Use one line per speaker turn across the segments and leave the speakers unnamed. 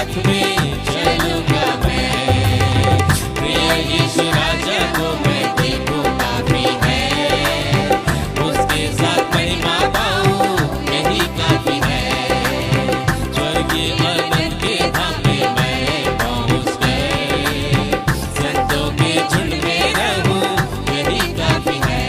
साथ में चलूंगा मैं, प्रिय यीशु राजा को मैं देखूं काफी है, उसके साथ महिमा पाऊं यही काफी है, स्वर्गीय आनंद के धाम में मैं पहुंच गए, संतों के झुंड में रहूं यही काफी है।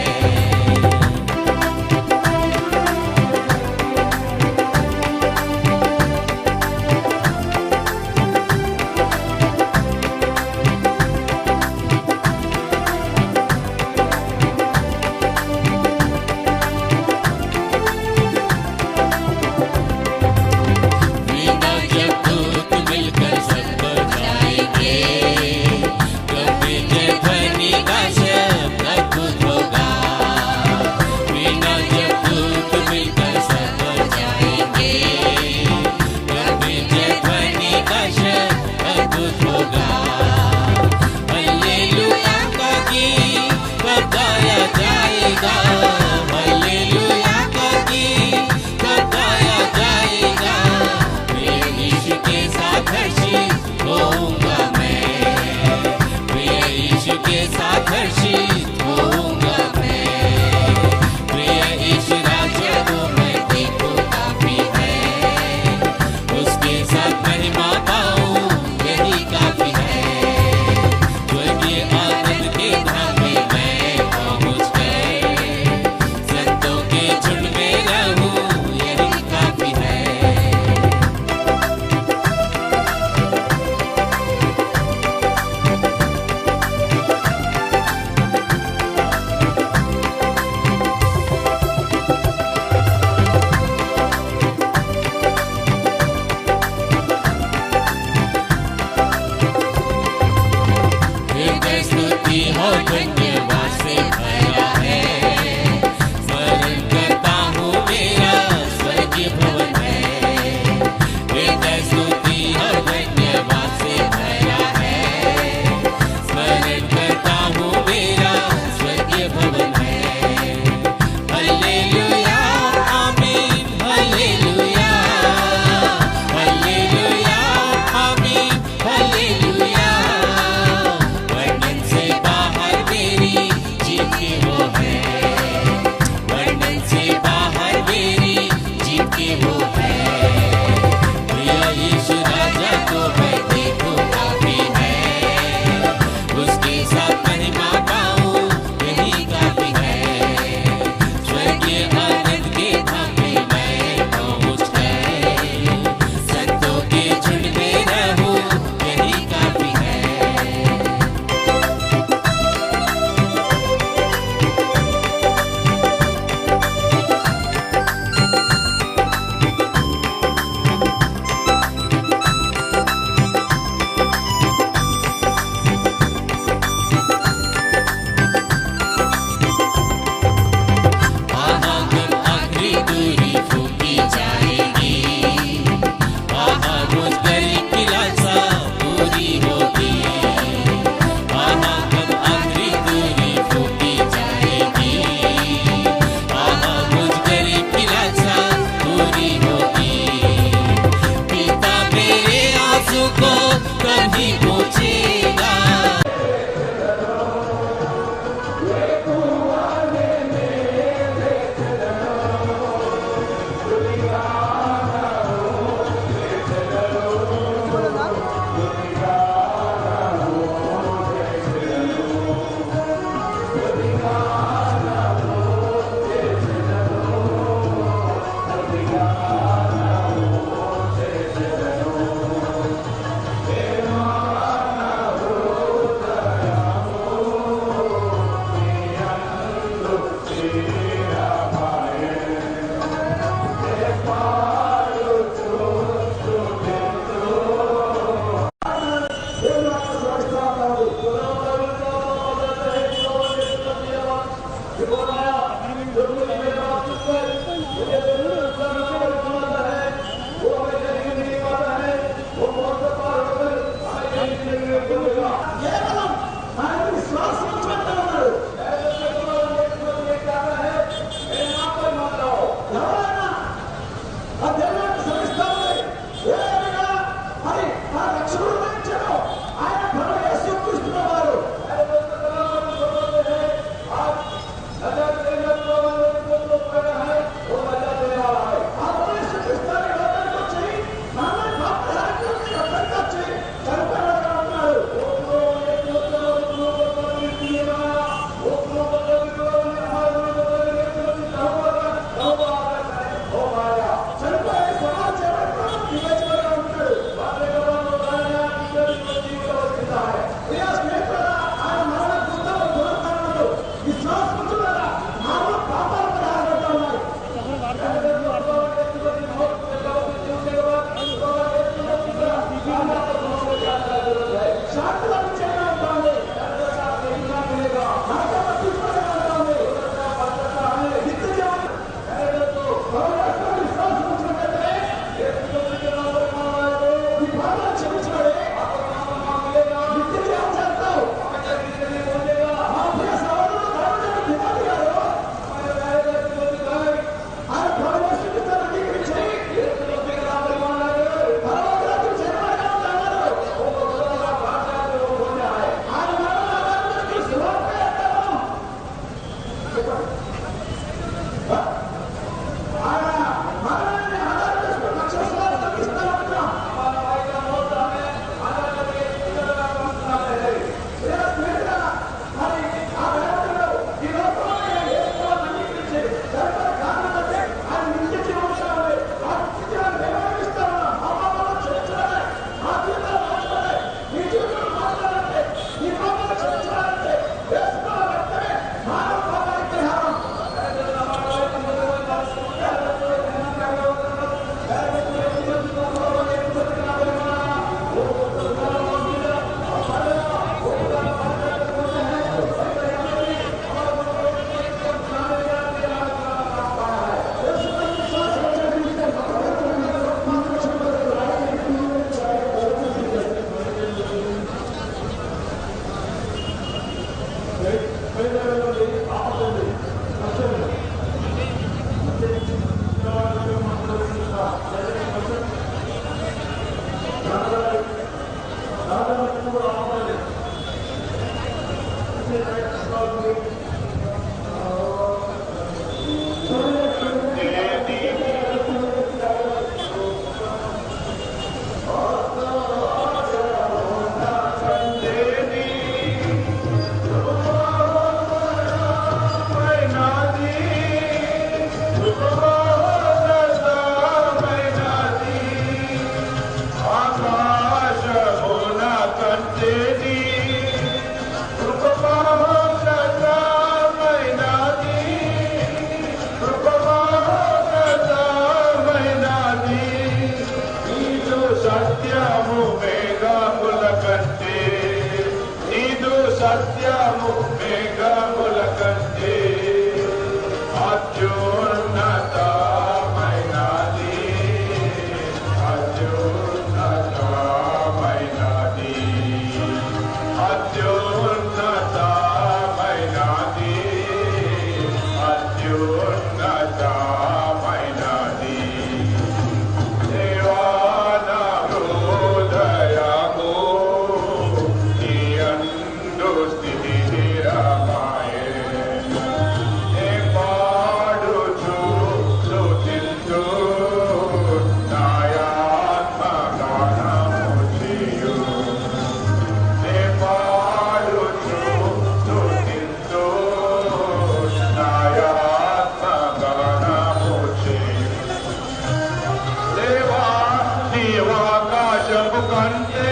కంటే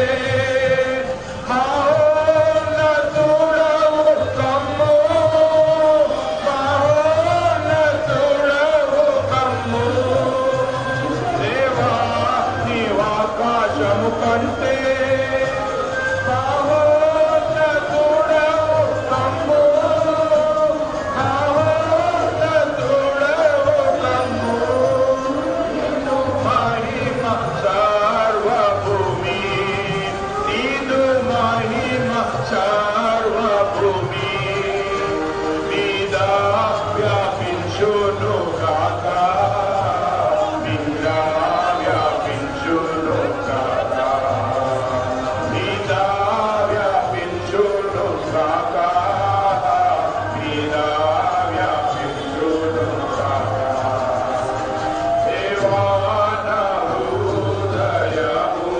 మహోన్నతుడవు కమ్ము, మహోన్నతుడవు కమ్ము. దేవా నీవాకాశము కంటే మహోన్నతుడవు కమ్ము, మహోన్నతుడవు కమ్ము. మహిమ సర్వభూమి నీదు, మహిమ సర్వభూమి మీద వ్యాపించును గాక, మీద వ్యాపించును గాక, మీద వ్యాపించును గాక, మీద వ్యాపించును గాక. దేవాన హృదయము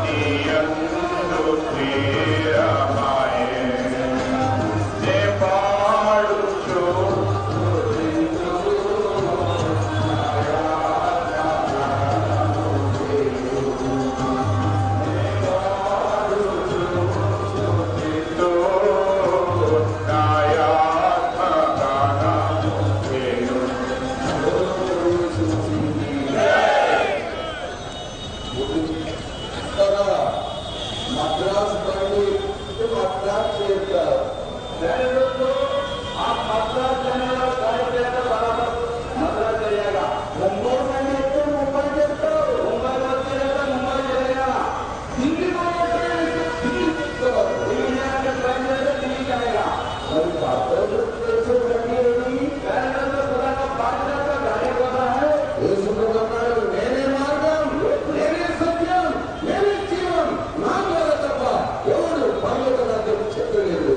నీయందు స్థిరమాయె. నే పాడుచు
మద్రాసు బండి మద్రాసు చేస్తారు. ఆ మద్రాసు జనాలు కార్యక్రమ బరాబర్ మద్రాసు చేయాల. ముంబై బండి అయితే ముంబై చేస్తారు, ముంబై వచ్చేయాల ముంబై చేయాల. ఢిల్లీ ఢిల్లీ తీసుకోవాలి, ఢిల్లీ అంటే ట్రైన్ చేస్తే ఢిల్లీ చేయాల. మరి మద్రాసు చేసే బండి ఏంటి? నేనే మార్గం, నేనే సత్యం, నేనే జీవం, నా ద్వారా తప్ప ఎవరు పర్లోక రాజ్యం చెప్పలేదు.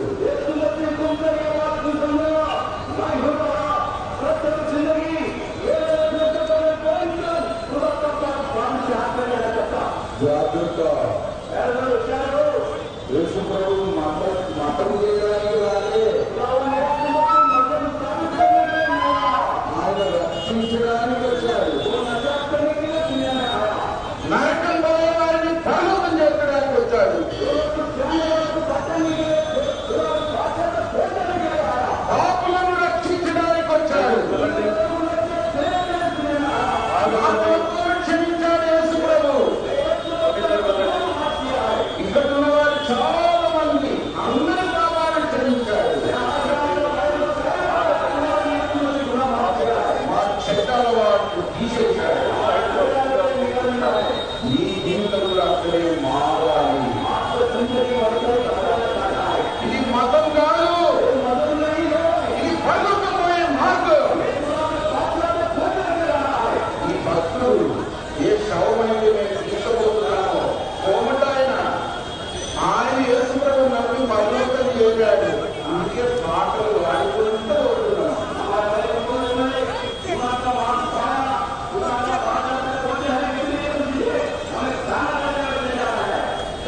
జాగ్రత్త, యేసు ప్రభు మతం చేయడానికి రాలే, ఆయన రక్షించడానికి వచ్చాడు. నరకం పోయే వారిని పరలోకం చేర్చడానికి వచ్చాడు. పాపులను రక్షించడానికి వచ్చాడు. పాపములను క్షమించాడు యేసు ప్రభు. ఇక్కడ ఉన్న వారు చాలా మంది అందరి పాపాలను క్షమించాడు. మా చెడ్డల వాటిని తీసేశాడు. ఈ హిందువులు అక్కడే మారాలి. ఇది మతం కాదు, ఇది పరలోకమైన మార్గం. ఈ భక్తుడు ఏ శవమైంది నేను తీసుకోబోతున్నాను కోమటాయన, ఆయన యేసు ప్రభు నమ్మి పరలోకం చేరాడు. అందుకే పాటలు వాడుకుంటూ వస్తున్నాను.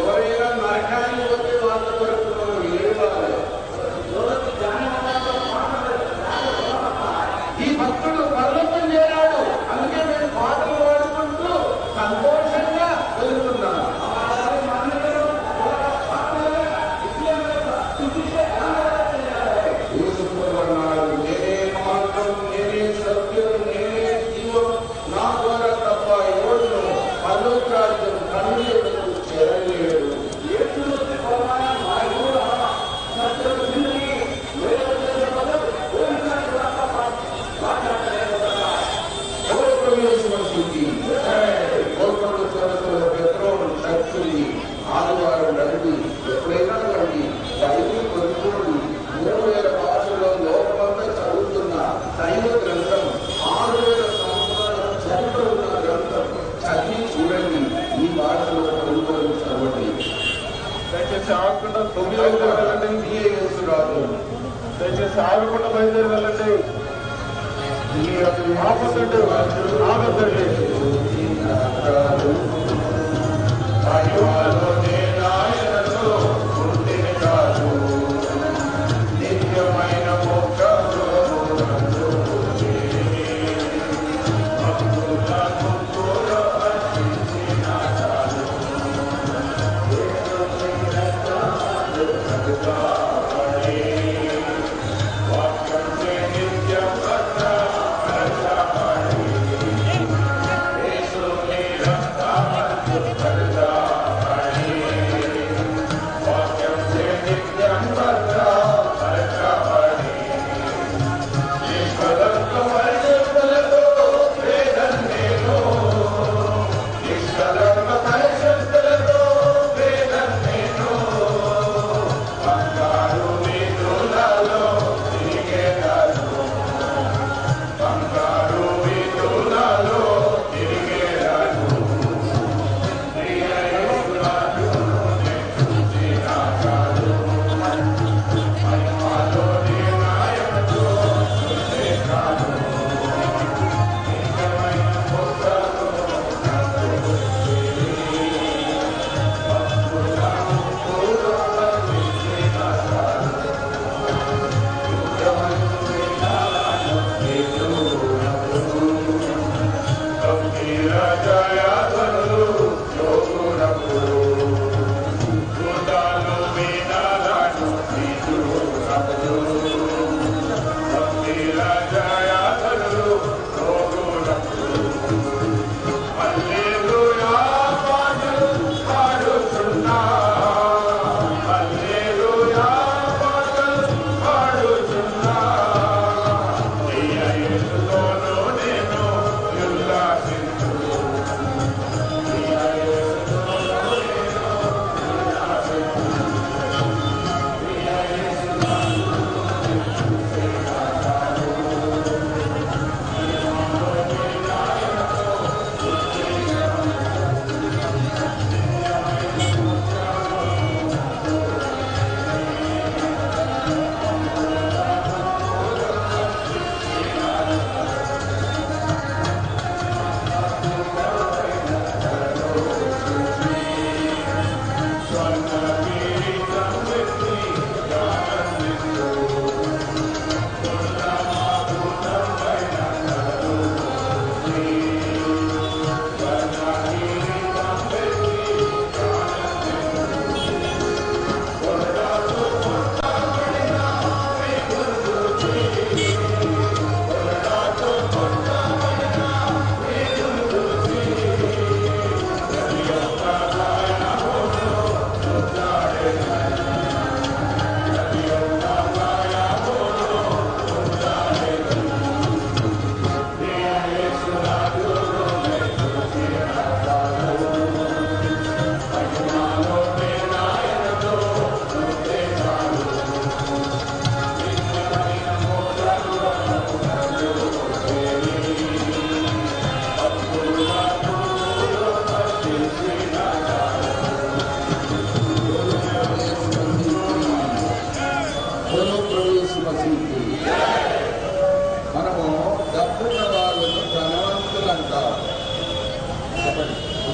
ఎవరైనా నరకానికి పోతే వాళ్ళ కొరకు మనం ఏడవాలి. ఈ భక్తుడు పరలోకం చేరాడు, అందుకే నేను పాటలు పాడుకుంటూ సంతోషంగా వెళ్తున్నాను. యేసు ప్రభు అన్నాడు, నేనే మార్గం, నేనే సత్యం, నేనే జీవం, నా ద్వారా తప్ప ఎవరు పరలోక రాజ్యం తండ్రి యొద్దకు చేరలేడు. ఆదివారం రండి, ఎప్పుడైనా రండి, బైబిల్ కొనుక్కోండి. 3000 భాషల్లో లోకమంతా చదువుతున్న దైవ గ్రంథం, 6000 సంవత్సరాల చరిత్ర ఉన్న గ్రంథం చదివి చూడండి. ఈ భాషలో కొనుక్కొని చదవండి.
దయచేసి ఆగకుండా 9 వెళ్ళండి.
యేసు రాదు,
దయచేసి ఆగకుండా బయలుదేరి వెళ్ళండి. ఆపద్దండి, ఆగద్దండి.
నిత్యమైన మోక్షము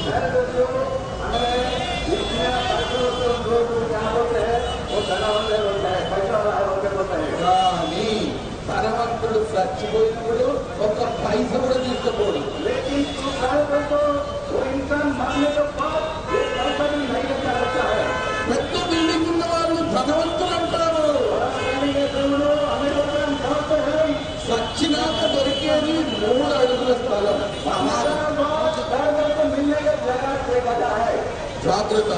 मेरे दोस्तों, हमें इतने पैसों से लोग यहाँ होते हैं, वो धनवंत होते हैं, पैसा वाला होते हैं।
కానీ ధనవంతుడు చచ్చిపోయినప్పుడు ఒక్క పైస కూడా తీసుకోకూడదు.
लेकिन तू सारे तो वो इंसान मरने के बाद एक पैसा भी नहीं लेकर रहता है।
పెద్ద బిల్డింగ్ ఉన్న వాళ్ళు ధనవంతులు అంటారు. సచ్చినాక దొరికేది 3 అడుగుల స్థలం. జాగ్రత్త.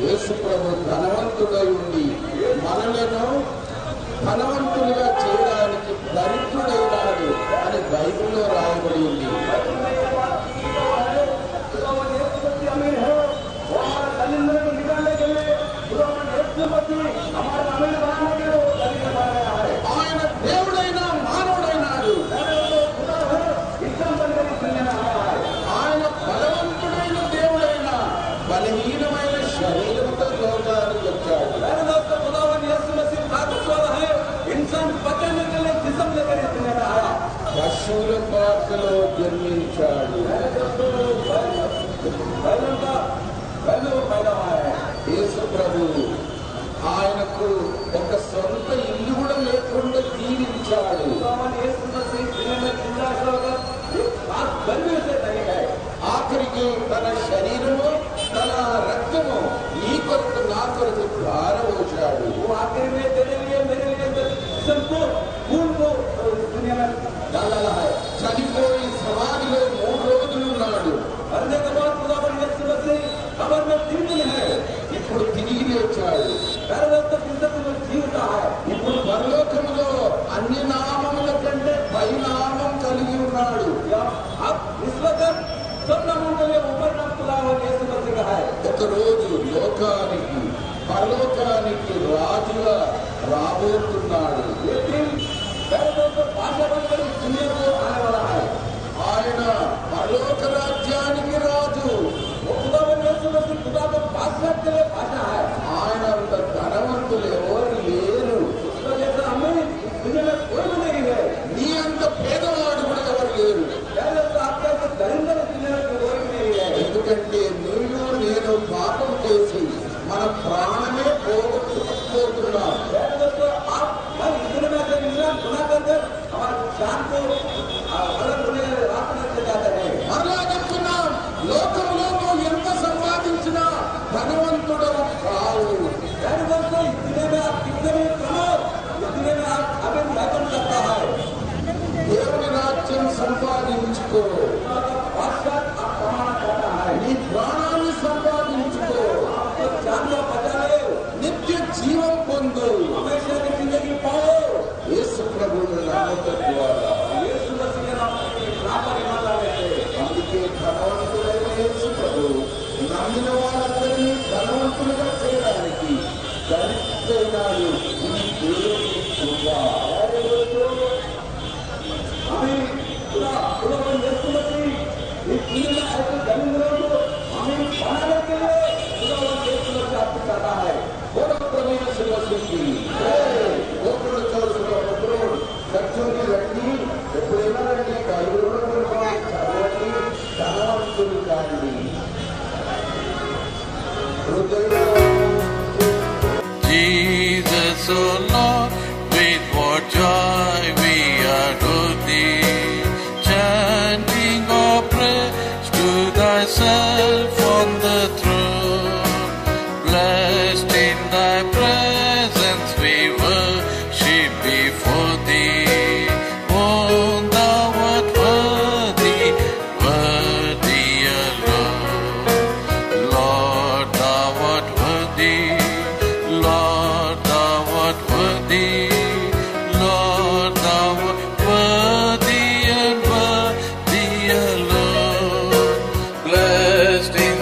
యేసు ప్రభు ధనవంతుడై ఉండి మనలను ధనవంతులుగా చేయడానికి దరిద్రుడైనాడు అని బైబిల్లో రాయబడి ఉంది. ఆయన దేవుడైనా మానవుడైనాడు. ఆయన బలవంతుడైన దేవుడైనా బలహీనమైన శరీరంతో లోకానికి వచ్చాడు. పశువుల పాకలో జన్మించాడు. యేసు ప్రభు ఆయనకు ఒక సొంత ఇల్లు కూడా లేకుండా జీవించాడు. ఆఖరికి తన శరీరము తన రక్తము నీ కొరకు నా కొరకు పారబోశాడు. చనిపోయి సమాధిలో 3 రోజులు ఉన్నాడు. ఇప్పుడు తిరిగి లేచాడు. ఇప్పుడు పరలోకములో అన్ని నామముల కంటే పై నామం కలిగి ఉన్నాడు. ఒక రోజు లోకానికి పరలోకానికి రాజుగా రాబోతున్నాడు. ఆయన పరలోక రాజ్యానికి రాజు. ఆయన అంత ధనవంతులు ఎవరు లేరు. నీ అంత పేదవాడు కూడా ఎవరు లేరు. ఎందుకంటే నీవు నేను పాపం చేసి మన ప్రాణమే పోగొట్టుకుపోతున్నాం. మరలా చెప్తున్నాం, లోకంలో నువ్వు ఎంత సంపాదించినా ధనవంతుడవు కావు. దేవుని రాజ్యం సంపాదించుకో. నీ ప్రాణాన్ని సంపాదించుకో. నిత్య జీవం పొందు. యేసు ప్రభువుని నమ్మకం ద్వారా అందుకే ధనవంతుడైన యేసు ప్రభు నమ్మిన వాళ్ళందరినీ ధనవంతులుగా చేయడానికి దరిద్రుడైనాడు. ఇది దేవుని కృప. రండి, ఎప్పుడైనా రండి, చదవండి, ధనవంతులు కాండి.
Jesus, O Lord, with what joy we adore thee, chanting our praise to thyself on the throne. Blessed in thy presence we worship before thee. Oh, thou art worthy, worthy alone. Lord, thou art worthy. Lord, thou art worthy. Lord, thou art worthy and worthy alone. Blessed in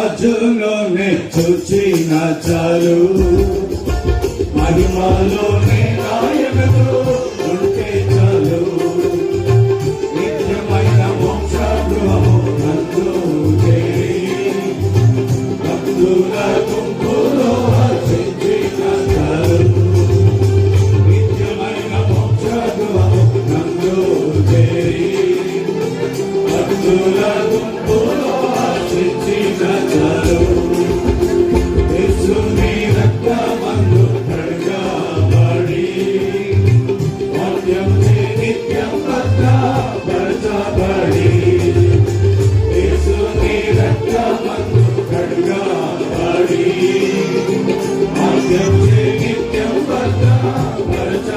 రాజులోనే చూచిన చాలు మహిమలోనే రాయలతో ఉంటే చాలు నిత్యమైన మోక్ష గృహము నందు చేరి భక్తుల గుంపులో హర్షించిన చాలు నిత్యమైన మోక్ష గృహము నందు చేరి భక్తుల గుంపులో హర్షించిన చాలు యేసుని రక్తమందు కడగబడి వాక్యం నిత్యం భద్రపరచబడి యేసుని రక్తమందు కడగబడి వాక్యం నిత్యం భద్రపరచబడి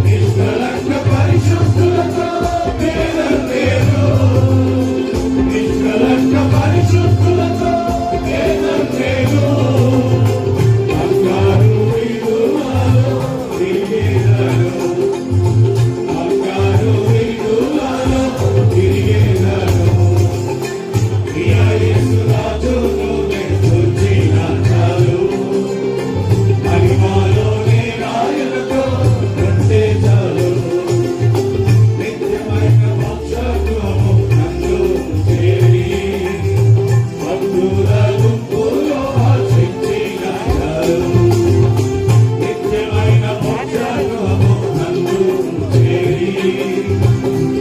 నిష్కలంక పరిశుద్ధులతో వేదం వేరు నిష్కలంక పరిశుద్ధులతో వేదం వేరు అక్కారు విడువలో తిరిగేదను అక్కారు విడువలో తిరిగేదను ప్రియ యేసు రాజును చూచిన చాలు మహిమలోనే రాయలతో ఉంటే చాలు నిత్యమైన మోక్ష గృహము నందు చేరి భక్తుల గుంపులో హర్షించిన చాలు నిత్యమైన మోక్ష గృహము నందు చేరి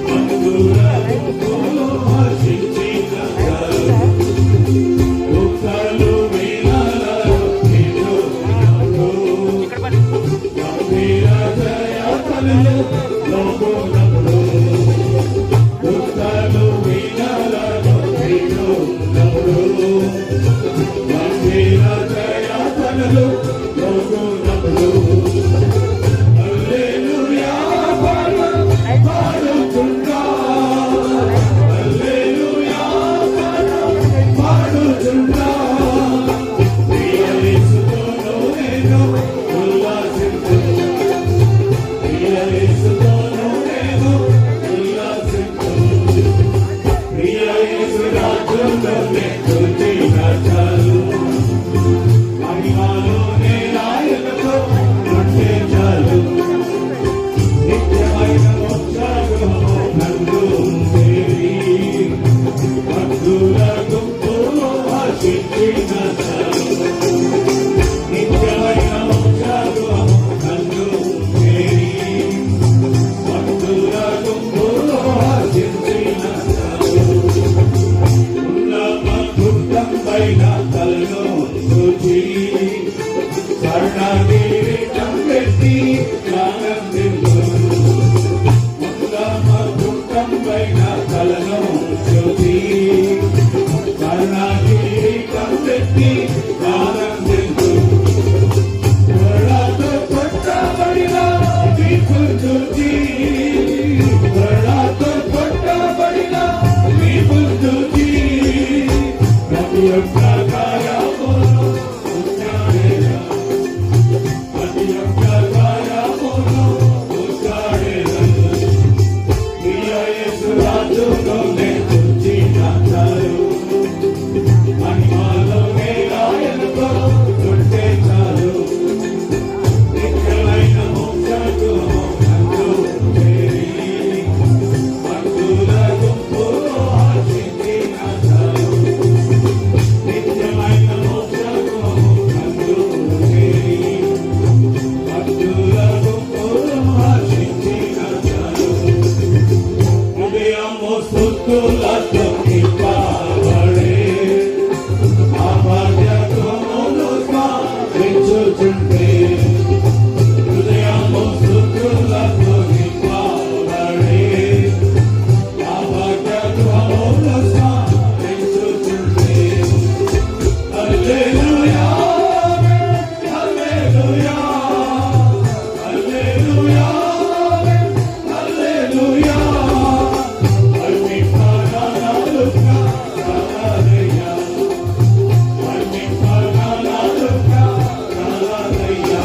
భక్తుల గుంపులో హర్షించిన చాలు దుఃఖాలు వీణాలలో నిన్ను గంభీర జయాతలు లోకునప్పుడు దుఃఖాలు వీణాలలో నిన్ను గంభీర జయాతలు లోకునప్పుడు హల్లెలూయా పాడుచున్నా హల్లెలూయా పాడుచున్నా ప్రియ యేసుతోను నేను ఉల్లాసించు ప్రియ యేసుతోను నేను ఉల్లాసించు ప్రియ యేసు రాజులోనే చూచిన చాలు మహిమలోనే రాయలతో ఉంటే చాలు నిత్యమైన మోక్ష గృహము నందు చేరి భక్తుల గుంపులో హర్షించిన చాలు నిత్యమైన మోక్ష గృహము నందు చేరి భక్తుల గుంపులో హర్షించిన చాలు ఉన్నత గుట్టం పైన తలను చూచి స్వర్ణకిరీటం పెట్టి ఆనందించు ఉన్నత గుట్టం పైన తలను చూచి స్వర్ణకిరీటం పెట్టి ఆనందించు వరలతో కొట్టబడిన వీపును చూచి వరలతో కొట్టబడిన వీపును చూచి ప్రతి ఒక్క కార్యమును ఉచ్చారేనా ప్రతి ఒక్క కార్యమును ఉచ్చారేనా ప్రియ యేసు రాజులోనే చూచిన చాలు మహిమలోనే రాయలతో ఉంటే చాలు నిత్యమైన మోక్ష గృహము నందు చేరి భక్తుల గుంపులో హర్షించిన చాలు నిత్యమైన మోక్ష గృహము నందు చేరి భక్తుల గుంపులో హర్షించిన చాలు హృదయము స్తుతులతో నింపబడే ఆ భాగ్యమును స్మరించుచుంటే హృదయము స్తుతులతో నింపబడే ఆ భాగ్యమును స్మరించుచుంటే హల్లెలూయా హల్లెలూయా హల్లెలూయా హల్లెలూయా అన్ని ప్రాణాలుగా హల్లెలూయా అన్ని ప్రాణాలుగా హల్లెలూయా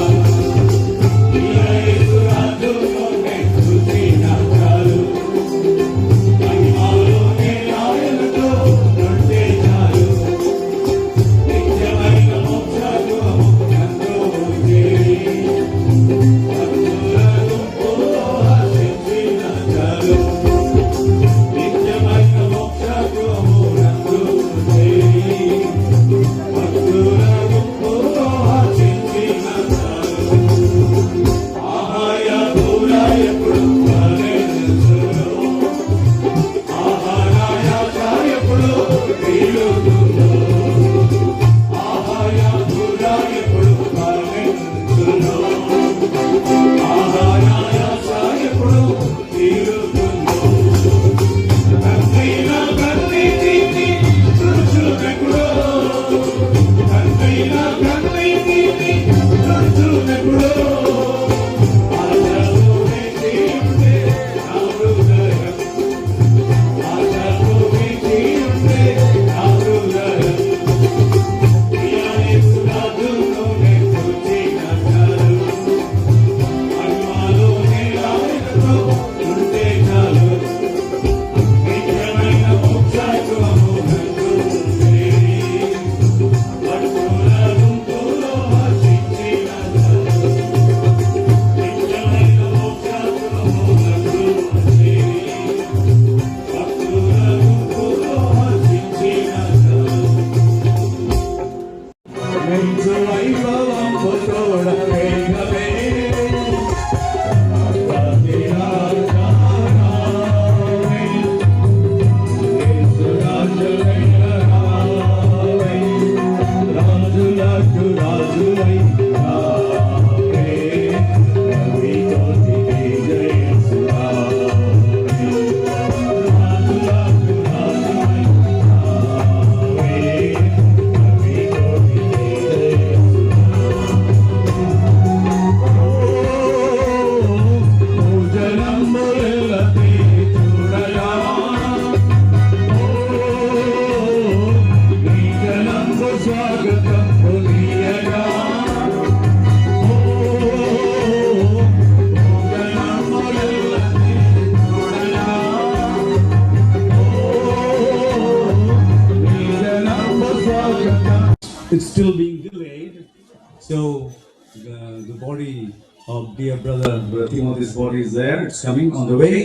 So the body of dear brother Timothy's body is there. It's coming on the way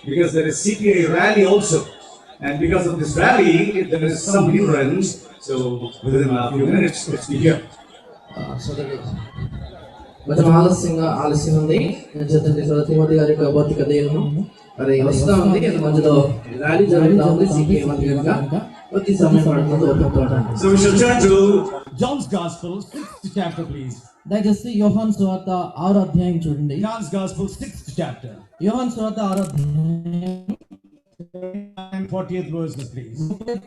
because there is CPI rally also. And because of this rally, there is some hindrance. So within a few minutes, let's be here.
సోదరుడు కొంచెం ఆలస్యం ఉంది Timothy గారి యొక్క భౌతిక దేహం అది వస్తూ ఉంది. అది మధ్యలో ర్యాలీ జరుగుతూ ఉంది. సిపిఐ మంది కనుక కొద్ది సమయం పడుతుంది.
So we shall turn to John's Gospel, 6th chapter, please.
దయచేసి యోహాను సువార్త 6వ అధ్యాయం చూడండి.
John's Gospel, 6th chapter.
యోహాను సువార్త 6వ అధ్యాయం
40th verses, please.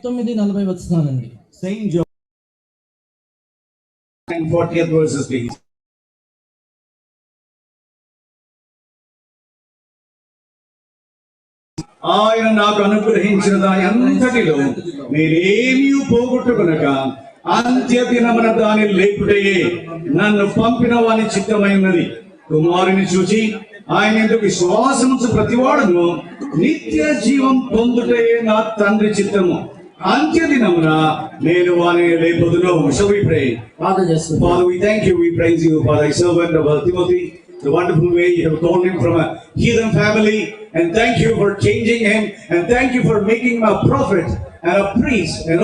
39-40 వచనాలండి.
Saint John, 40th verses, please. ఆయన నాకు అనుగ్రహించిన దాని అంతటిలో నేనేమీ పోగొట్టుకొనక అంత్య దినమున దాని లేపుటయే నన్ను పంపిన వాని చిత్తమైనది. కుమారుని చూచి ఆయన ఎందుకు విశ్వాసముంచు ప్రతివాడును నిత్య జీవం పొందుటయే నా తండ్రి చిత్తము. అంత్య దినమున నేను వాని లేపుదును. Shall we pray? Father, we thank you, we praise you for thy servant of Timothy, the wonderful way you have called him from a heathen family, and thank you for changing him, and thank you for making him a prophet and a priest and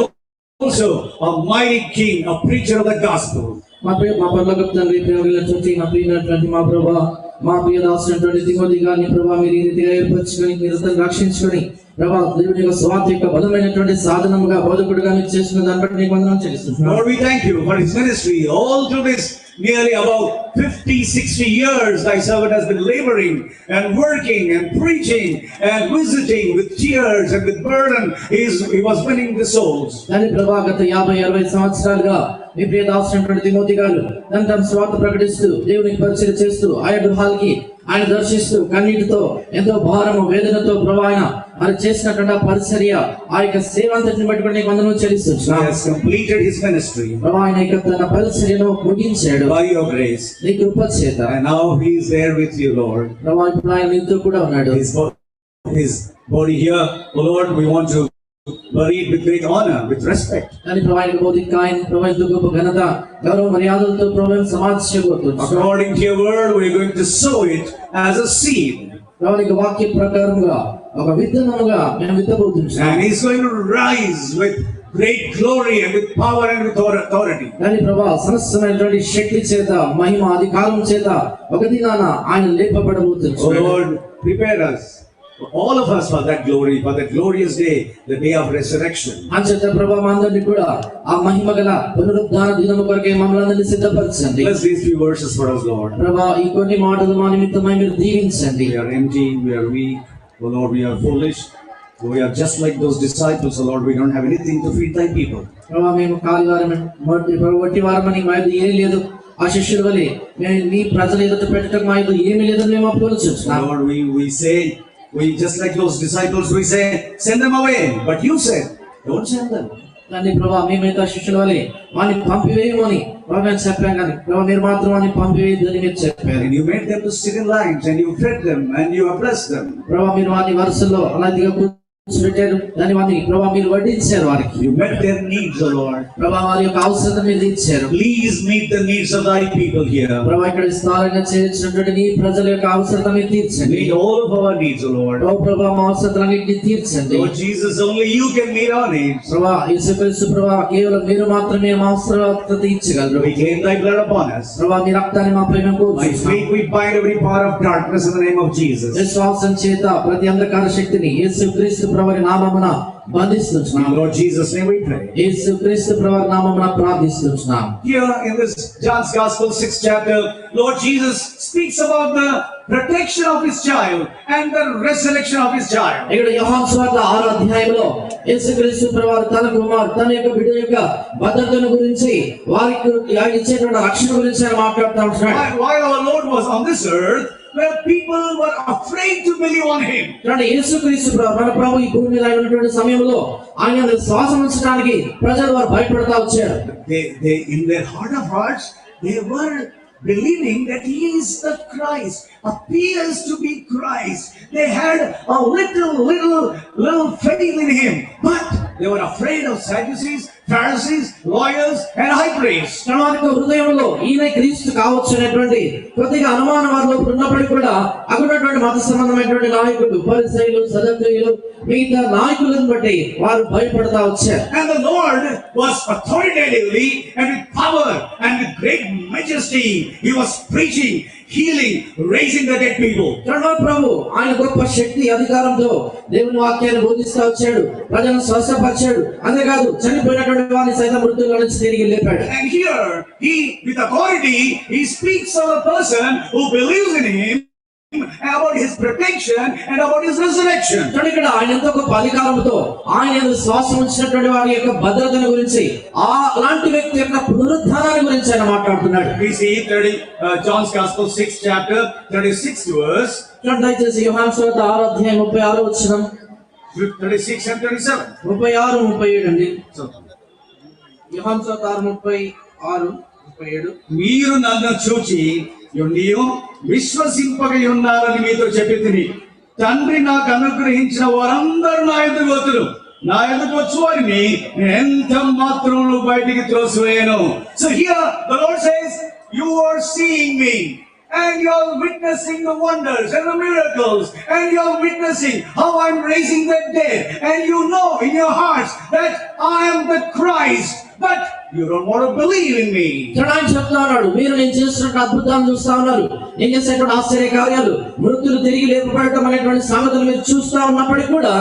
also a mighty king, a preacher of the gospel.
మా పరలోకపు తండ్రి, ప్రేమగల చూచి నా ప్రియమైనటువంటి మా ప్రభువా, మా ప్రియ దాసుడైనటువంటి తిమోతి గారిని ప్రభా మీరు ఈ రీతిగా ఏర్పరచుకొని మీరు అతను రక్షించుకొని ప్రభా దేవుని యొక్క స్వార్థ యొక్క బలమైనటువంటి సాధనముగా బోధకుడిగా మీరు చేసిన దాన్ని బట్టి నీకు వందనాలు చెల్లిస్తున్నాను.
Lord, we thank you for his ministry. All through this nearly about 50-60 years thy servant has been laboring and working and preaching and visiting with tears and with burden. He was winning the souls.
దాని ప్రభా గత 50-60 సంవత్సరాలుగా మీ ప్రియ దాసుడైనటువంటి Timothy గారు తన స్వార్థ ప్రకటిస్తూ దేవునికి పరిచయం చేస్తూ ఆయా గృహాలకి ఆయన దర్శిస్తూ కన్నీటితో ఎంతో భారము వేదనతో ప్రభా ఆయన మరి చేసినటువంటి పరిచర్య ఆ యొక్క సేవ అంతటిని బట్టి నీకు వందనాలు చెల్లిస్తున్నాను.
He has completed his ministry
ప్రభా ఆయన యొక్క తన పరిచర్యను ముగించాడు
by your grace,
నీ కృప చేత.
and now he is there with you, Lord.
ప్రభా ఇప్పుడు ఆయన నీతో కూడా ఉన్నాడు.
His body here, oh Lord, we want to bury it with great honor, with respect.
అని ప్రభా ఆయన భౌతిక ఆయన ప్రభా ఎంతో గొప్ప ఘనత గౌరవ మర్యాదలతో ప్రభా సమాధి చేయబోతున్నాడు.
According to your word, we are going to sow it as a seed.
ప్రభా నీ వాక్య ప్రకారంగా ఒక విత్తనముగా మేము విత్తబోతున్నాం.
And he's going to rise with great glory and with power and with authority.
కానీ ప్రభా సమస్తమైనటువంటి శక్తి చేత మహిమ అధికారం చేత ఒక దినాన ఆయన లేపబడబోతున్నాడు.
Oh Lord, prepare us, all of us, for that glory, for that glorious day, the day of resurrection.
అంచేత ప్రభా అందరినీ కూడా ఆ మహిమ గల పునరుద్ధాన దినము కొరకే మమ్మల్ని సిద్ధపరచండి.
Bless these few verses for us, Lord.
ప్రభా ఈ కొన్ని మాటలు మా నిమిత్తమై మీరు దీవించండి.
We are empty, we are weak, oh Lord, we are foolish. We are just like those disciples, oh Lord, we don't have anything to feed thy people.
ప్రభా మేము వట్టి వారమని మా యొద్ద ఏమీ లేదు. ఆ శిష్యుల వలె మేము నీ ప్రజల ఎదుట పెట్టడం మా యొద్ద ఏమీ లేదని మేము అప్పుకొనుచున్నాము.
Lord, we say, we just like those disciples, we say, send them away. But you said, don't send them.
కానీ ప్రభా మేమైతే ఆ శిష్యుల వలె వారిని పంపివేయమని ప్రభా మేము చెప్పాం. కానీ ప్రభా మీరు మాత్రం వారిని పంపివేయద్దని మీరు చెప్పారు.
And you made them to sit in lines, and you fed them, and you have blessed them.
ప్రభా మీరు వారిని వరుసల్లో అలాదిగా కూర్చోబెట్టారు. దాని వారిని ప్రభా మీరు వడ్డించారు. వారికి
You met their needs, O Lord.
ప్రభా వారి యొక్క అవసరత మీరు తీర్చారు.
Please meet the needs of thy people here.
ప్రభా ఇక్కడ విస్తారంగా చేర్చినటువంటి నీ ప్రజల యొక్క అవసరత మీరు తీర్చండి.
Meet all of our needs, O Lord.
ఓ ప్రభా మా అవసరతలన్నింటినీ తీర్చండి.
Lord Jesus, only you can meet our needs.
ప్రభా యేసుక్రీస్తు ప్రభా కేవలం మీరు మాత్రమే మా అవసరత తీర్చగలరు.
We claim thy blood upon us.
ప్రభా మీ రక్తాన్ని మాపై మేము
By
కోరుచున్నాము.
faith we bind every power of darkness in the name of Jesus.
విశ్వాసం చేత ప్రతి అంధకార శక్తిని యేసుక్రీస్తు ప్రభువు నామమున బంధిస్తున్నాము.
Lord Jesus' name we pray.
యేసుక్రీస్తు ప్రభువు నామమున ప్రార్థిస్తున్నాము.
Here in this John's Gospel 6th chapter, Lord Jesus speaks about the protection of his child and the resurrection of his child.
ఇక్కడ యోహాను సువార్త 6వ అధ్యాయంలో యేసుక్రీస్తు ప్రభువు తన యొక్క బిడ్డ యొక్క భద్రతను గురించి వారికి ఆయన ఇచ్చేటువంటి రక్షణ గురించి ఆయన మాట్లాడుతూ ఉంటున్నాడు.
While our Lord was on this earth, where people were afraid to believe on him.
అంటే యేసుక్రీస్తు మన ప్రభు ఈ భూమి మీద ఉన్నటువంటి సమయంలో ఆయన శ్వాసం ఉంచడానికి ప్రజలు వారు భయపడతా వచ్చారు.
They in their heart of hearts, they were believing that he is the Christ, appears to be Christ. They had a little faith in him, but they were afraid of Sadducees, Pharisees, lawyers, and high priests.
తన యొక్క హృదయంలో ఈయన క్రీస్తు కావచ్చు అనేటువంటి కొద్దిగా అనుమానం వారిలో ఉన్నప్పటికీ కూడా అక్కడటువంటి మత సంబంధమైనటువంటి నాయకులు, పరిసయ్యులు, సదుకాయులు, మిగతా నాయకులను బట్టి వారు భయపడతా వచ్చారు.
And the Lord was authoritatively and with power and with great majesty, he was preaching, healing, raising the dead people.
ప్రభు ఆయన గొప్ప శక్తి అధికారంతో దేవుని వాక్యాన్ని బోధిస్తూ వచ్చాడు, ప్రజలను స్వస్థపరిచాడు. అంతేకాదు చనిపోయినటువంటి వారిని సైతం మృతుల్లో నుంచి తిరిగి లేపాడు.
And here he, with authority, he speaks of a person who believes in him, about his protection and about his resurrection.
ఇక్కడ ఆయన ఎంతో గొప్ప అధికారంతో ఆయన విశ్వాసం ఉంచినటువంటి వారి యొక్క భద్రతను గురించి, అలాంటి వ్యక్తి యొక్క పునరుద్ధానాన్ని గురించి ఆయన మాట్లాడుతున్నాడు.
We see John's Gospel 6th chapter 36th verse.
దయచేసి యోహాను సువార్త 6వ అధ్యాయం 36వ వచనం,
36 and 37.
36, 37 అండి. యోహాను సువార్త 6:36, 37.
మీరు నన్ను చూచి నీవు విశ్వసింపక ఉన్నారని మీతో చెప్పి తిని, తండ్రి నాకు అనుగ్రహించిన వారందరూ నా ఎదుగు వతులు, నా ఎదుగు వచ్చు వారిని నేను ఎంత మాత్రము బయటికి త్రోసివేయను. So here the Lord says, you are seeing me and you are witnessing the wonders and the miracles, and you are witnessing how I am raising the dead, and you know in your hearts that I am the Christ, but you don't want to believe in me.
ఆయన చెప్తా ఉన్నాడు, మీరు నేను చేస్తున్న అద్భుతాలను చూస్తా ఉన్నారు, నేను చేసేటువంటి ఆశ్చర్య కార్యాలు, మృతులు తిరిగి లేపబడటం అనేటువంటి సంగతులు మీరు చూస్తా ఉన్నప్పటికీ కూడా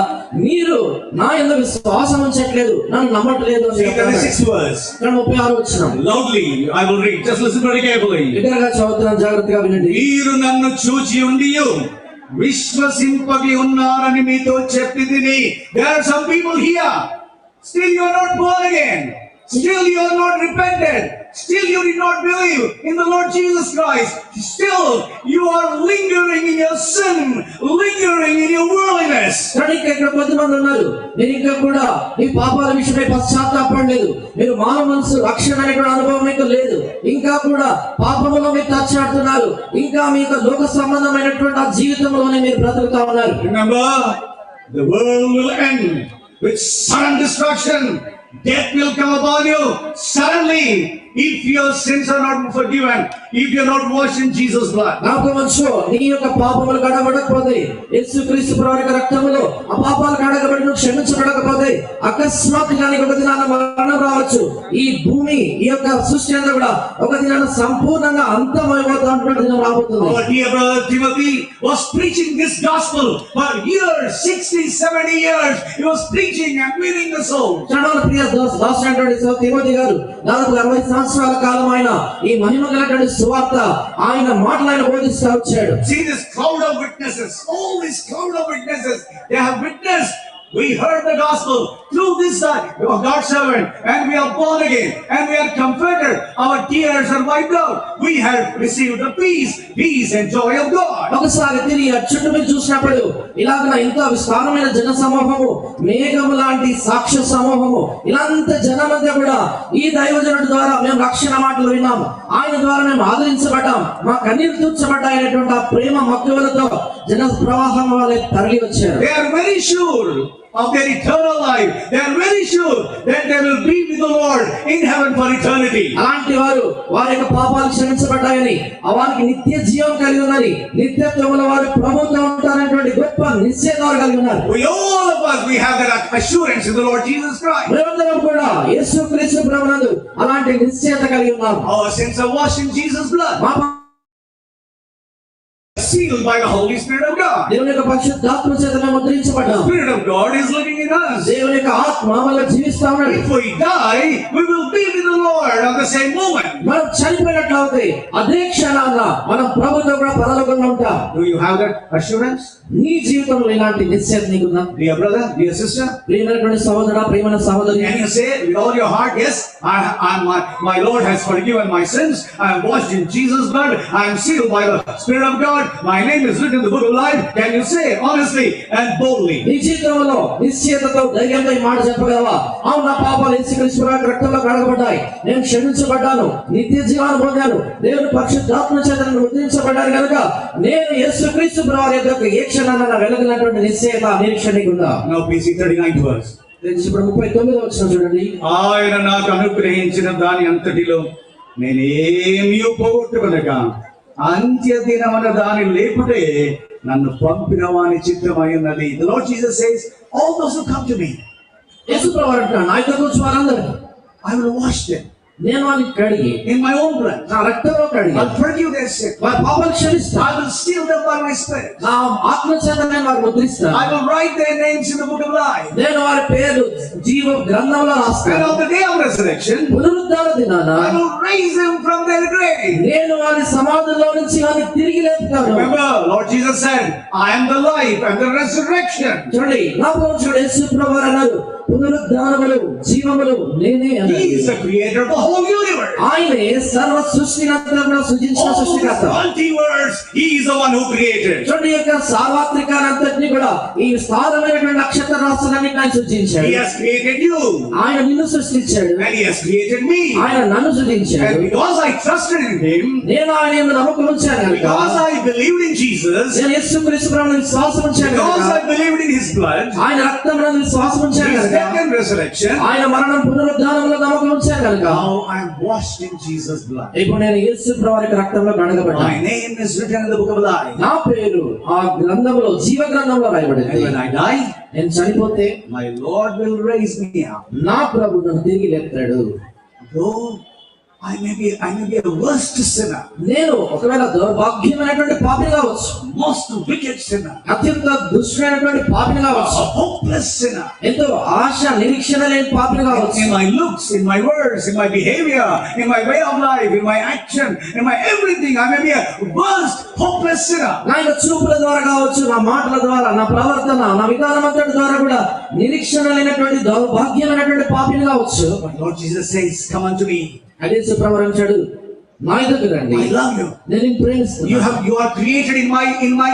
మీరు నా యందు విశ్వాసం ఉంచట్లేదు, నన్ను నమ్మట్లేదు.
36th verse.
36 వచనం.
Loudly I will read. Just listen very carefully.
బిగ్గరగా చదువుతున్నాను, జాగ్రత్తగా వినండి.
మీరు నన్ను చూచి ఉండియు విశ్వసింపగి ఉన్నారని మీతో చెప్పి తిని. There are some people here, still you are not born again, still you are not repented, still you did not believe in the Lord Jesus Christ, still you are lingering in your sin, lingering in your worldliness.
ఇక్కడ కొంతమంది ఉన్నారు, మీరు ఇంకా కూడా ఈ పాపాల విషయమై పశ్చాత్తాపడలేదు, మీరు మానవ మనసు రక్షణ అనేటువంటి అనుభవం మీకు లేదు, ఇంకా కూడా పాపములో మీరు తచ్చాడుతున్నారు, ఇంకా మీకు లోక సంబంధమైనటువంటి ఆ జీవితంలోనే మీరు బ్రతుకుతా ఉన్నారు.
Remember, the world will end with sudden destruction. Death will come upon you suddenly if your sins are not forgiven, if you are not washed in Jesus' blood.
నీ యొక్క పాపములు కడగబడకపోతే, యేసుక్రీస్తు ప్రభువు యొక్క రక్తములో ఆ పాపాలు కడగబడి నువ్వు క్షమించబడకపోతే అకస్మాత్తుగా నీకు ఒక దినాన మరణం రావచ్చు. ఈ భూమి, ఈ యొక్క సృష్టి అంతా కూడా ఒక దినాన సంపూర్ణంగా అంతమైపోతున్నటువంటి దినం రాబోతుంది.
Our dear brother Timothy was preaching this gospel for years, 60-70 years. He was preaching and winning the soul.
ప్రియ దాసుడైనటువంటి తిమోతి గారు దాదాపు 60 సంవత్సరాల కాలం ఆయన ఈ మహిమ గలటువంటి సువార్త ఆయన మాటలు ఆయన బోధిస్తూ వచ్చాడు.
See this crowd of witnesses, all this crowd of witnesses, they have witnessed. We heard the gospel through this God's servant, and we are born again, and we are comforted. Our tears are wiped out. We have received the peace and joy of God.
ఒకసారి తిరిగి చుట్టూ మీరు చూసినప్పుడు ఇలాగ ఇంత విస్తారమైన జన సమూహము, మేఘము లాంటి సాక్ష్య సమూహము, ఇలాంత జనమంతా కూడా ఈ దైవజనుడి ద్వారా మేము రక్షణ మాటలు విన్నాము, ఆయన ద్వారా మేము ఆదరించబడ్డాం, మా కన్నీరు తూర్చబడ్డాయనేటువంటి ఆ ప్రేమ మక్కువలతో జన ప్రవాహం వాళ్ళ తరలి వచ్చారు.
They are very sure of their eternal life. They are very sure that they will be with the Lord in heaven for eternity.
అలాంటి వారు వారి యొక్క పాపాలు క్షమించబడ్డాయని, వారికి నిత్య జీవం కలిగి ఉన్నది, నిత్యత్వంలో వారు ప్రభువుతో ఉంటారనేటువంటి గొప్ప నిశ్చయం కలిగి ఉన్నారు.
All of us, we have that assurance in the Lord Jesus Christ.
మేమందరం కూడా యేసుక్రీస్తు ప్రభువునందు అలాంటి నిశ్చయత కలిగి ఉన్నాము.
Our sins are washed in Jesus' blood, sealed by the Holy Spirit of God.
దేవుని యొక్క పరిశుద్ధాత్మ చేత మేము ముద్రించబడ్డాం.
Spirit of God is living in us.
దేవుని యొక్క ఆత్మ మనలో జీవిస్తా ఉన్నాడు.
If we die, we will be with the Lord at the same moment.
మనం చనిపోయినట్లయితే అదే క్షణాన మనం ప్రభువుతో కూడా పరలోకంలో ఉంటాం.
Do you have that assurance?
నీ జీవితంలో ఇలాంటి నిశ్చయత నీకుందా?
Dear brother, dear sister,
ప్రియమైనటువంటి సహోదరుడా, ప్రియమైన సహోదరి,
can you say with all your heart, yes, my Lord has forgiven my sins, I am washed in Jesus' blood, I am sealed by the Spirit of God, my name is written in the book of life? Can you say honestly and boldly?
నీ జీవితంలో నిశ్చయతతో ధైర్యంతో ఈ మాట చెప్పగలవా? అవును, నా పాపాలు యేసుక్రీస్తు రక్తంలో కడగబడ్డాయి, నేను క్షమించబడ్డాను, నిత్య జీవాన్ని పొందాను, దేవుని పరిశుద్ధాత్మ చేత ముద్రించబడ్డాను కనుక నేను యేసుక్రీస్తు ప్రభువు యొక్క ఏ క్షణాన వెలగనటువంటి నిశ్చయత నిరీక్షణ ఉందా?
Now please see 39th verse.
ఇప్పుడు 39వ వచనం చూడండి.
ఆయన నాకు అనుగ్రహించిన దాని అంతటిలో నేనేమీ పోగొట్టుకొనక అంత్య దినమున దాని లేపుటే నన్ను పంపిన వాని చిత్తమై ఉన్నది. The Lord Jesus says, all those who come to me,
యేసు ప్రభువు అంటున్నాడు, నా దగ్గరకు వచ్చి వారందరినీ
I will wash them
నేను వారిని కడిగి
in my own blood.
నా రక్తంలో కడిగి
I'll forgive their sin.
వారి పాపాలు క్షమిస్తాను.
I will seal them by my spirit.
నా ఆత్మ చేత నేను వారిని ముద్రిస్తాను.
I will write their names in the book of life.
నేను వారి పేరు జీవ గ్రంథంలో
And
రాస్తాను.
on the day of resurrection,
పునరుద్ధాన దినాన
I will raise them from their grave.
నేను వారి సమాధుల్లో నుంచి వారిని తిరిగి లేపుతాను.
Remember, Lord Jesus said, I am the life and the resurrection.
చూడండి, నా ప్రభువు యేసు ప్రభువు అన్నారు, పునరుద్ధానములు జీవములు నేనే
He
అన్నారు.
is the creator of the whole universe.
ఆయనే సర్వ సృష్టినంతను సృజించిన
All
సృష్టికర్త.
the multiverse, He is the one who created.
చూడండి, ఈ యొక్క సార్వత్రికానంతటిని కూడా ఈ విస్తారమైనటువంటి నక్షత్ర రాష్ట్రాలన్నింటినీ ఆయన సృజించాడు.
He has created you
ఆయన నిన్ను సృష్టించాడు,
and He has created me.
ఆయన నన్ను సృజించాడు.
And because I trusted in Him,
నేను ఆయన యందు నమ్మకం ఉంచాను కనుక,
because I believed in Jesus,
నేను యేసుక్రీస్తు ప్రభువుని విశ్వాసం ఉంచాను
because
కనుక,
I believed in His blood,
ఆయన రక్తమునందు విశ్వాసం ఉంచాను
His
కనుక,
death and resurrection,
ఆయన మరణం పునరుద్ధానంలో నమ్మకం ఉంచాను కనుక,
now I am washed in Jesus' blood.
ఇప్పుడు నేను యేసు ప్రభువు రక్తంలో
My
కడగబడ్డాను.
name is written in the book of life.
నా పేరు ఆ గ్రంథంలో జీవ గ్రంథంలో రాయబడింది.
And when I die,
నేను చనిపోతే
my Lord will raise me up.
నా ప్రభు నన్ను తిరిగి లేపుతాడు.
Though I may be a worst sinner,
నేను ఒకవేళ దౌర్భాగ్యమైనటువంటి పాపిని కావచ్చు,
most wicked sinner,
అత్యంత దుష్టుడైనటువంటి పాపిని
a
కావచ్చు,
hopeless sinner.
ఎంతో ఆశ నిరీక్షణ లేని పాపిని కావచ్చు,
In my looks, in my words, in my behavior, in my way of life, in my action, in my everything, I may be a worst, hopeless sinner.
నా యొక్క చూపుల ద్వారా కావచ్చు, నా మాటల ద్వారా, నా ప్రవర్తన, నా విధానం అంతటి ద్వారా కూడా నిరీక్షణ లేనటువంటి దౌర్భాగ్యమైనటువంటి పాపిని కావచ్చు.
But Lord Jesus says, come unto me.
అదే ప్రభు అంటాడు, నా దగ్గర రండి,
I love you.
నేను నిన్ను ప్రేమిస్తున్నాను.
You are created in my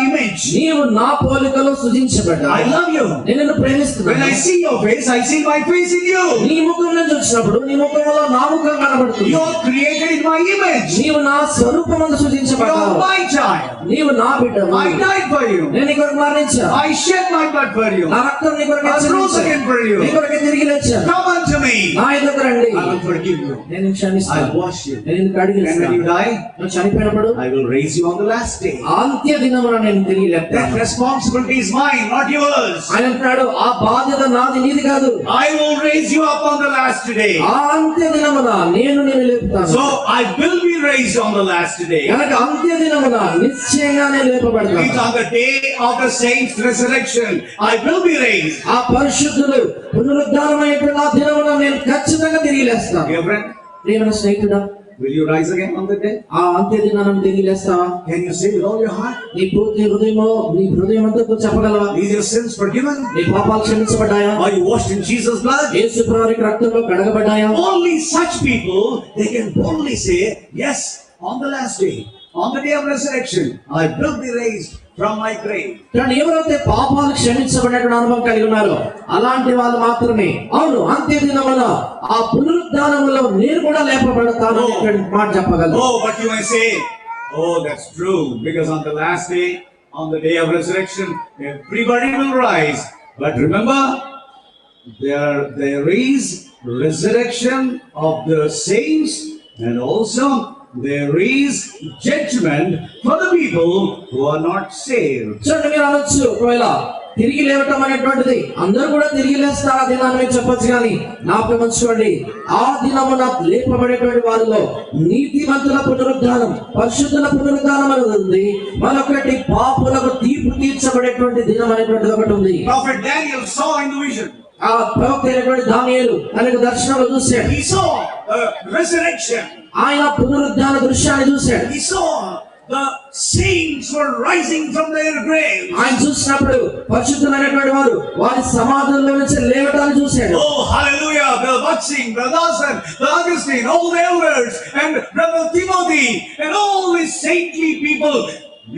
image.
నీవు నా పోలికలో సృజించబడ్డావు.
I love you.
నేను నిన్ను
When
ప్రేమిస్తున్నాను.
I see your face, I see my face in you.
నీ ముఖం నుంచి వచ్చినప్పుడు నీ ముఖంలో నా ముఖం కనబడుతుంది.
You are created in my image.
నీవు నా స్వరూపమందు
You
సృజించబడ్డావు.
are my child.
నీవు నా బిడ్డవు.
I died for you.
నేను నీ కొరకు మరణించాను.
I shed my blood for you.
నా రక్తం నీ కొరకు
I rose again for you.
నీ కొరకు తిరిగి లేచాను.
Come unto me.
నా ఎదుట రండి,
I will forgive you.
నేను నిన్ను
I
క్షమిస్తాను.
will wash you.
నేను నిన్ను కడిగి
And when you
వేస్తాను.
die,
నువ్వు చనిపోయినప్పుడు
I will raise you on the last day.
అంత్య దినమున నేను తిరిగి
That
లేపుతాను.
responsibility is mine, not yours.
ఆయన అంటున్నాడు, ఆ బాధ్యత నాది, నీది కాదు.
I will raise you up on the last day.
ఆ అంత్య దినమున నేను లేపుతాను.
So I will be raised on the last day.
కనుక అంత్య దినమున నిశ్చయంగా నేను
It's
లేపబడతాను.
on the day of the saints' resurrection. I will be raised.
ఆ పరిశుద్ధులు పునరుద్ధానమైనటువంటి ఆ దినమున నేను ఖచ్చితంగా తిరిగి లేస్తాను.
Dear friend,
ప్రియమైన స్నేహితుడా,
will you rise again on the day?
ఆ అంత్య దినాన్ని తిరిగి లేస్తావా?
Can you say with all your heart,
నీ పూర్తి హృదయమో నీ హృదయం అంతా చెప్పగలవా?
is your sins forgiven?
నీ పాపాలు క్షమించబడ్డాయా?
Are you washed in Jesus' blood?
యేసు ప్రభువు రక్తంలో కడగబడ్డాయా?
Only such people, they can boldly say, yes, on the last day, on the day of resurrection, I will be raised from my grave.
కానీ ఎవరైతే పాపాలు క్షమించబడినటువంటి అనుభవం కలిగి ఉన్నారో అలాంటి వాళ్ళు మాత్రమే అవును అంత్య దినమున ఆ పునరుద్ధానములో నేను కూడా లేపబడతాను అనేటువంటి మాట చెప్పగలరు.
Oh, but you may say, oh, that's true, because on the last day, on the day of resurrection, everybody will rise. But remember, there is resurrection of the saints, and also there is judgment for the people who are not saved.
చూడండి, మీరు అనొచ్చు, ఒకవేళ తిరిగి లేవటం అనేటువంటిది అందరూ కూడా తిరిగి లేస్తారు ఆ దినాన్ని మీరు చెప్పొచ్చు, కానీ జ్ఞాపకం ఉంచుకోండి, ఆ దినమున లేపబడేటువంటి వారిలో నీతిమంతుల పునరుద్ధానం, పరిశుద్ధుల పునరుద్ధానం అనేది ఉంది. మరొకటి పాపులకు తీర్పు తీర్చబడేటువంటి దినం అనేటువంటిది ఒకటి ఉంది.
Prophet Daniel saw in the vision.
ఆ ప్రవక్త అయినటువంటి దానియేలు తనకు దర్శనంలో చూశాడు.
He saw resurrection.
ఆయన పునరుద్ధాన దృశ్యాన్ని చూశాడు.
He saw the saints were rising from their graves.
ఆయన చూసినప్పుడు పరిశుద్ధులైనటువంటి వారు వారి సమాధుల్లో నుంచి లేవటాన్ని చూశాడు.
Oh, hallelujah! Brother Bhaksing, Brother Dasan, Brother Augustine, all the elders, and Brother Timothy, and all these saintly people.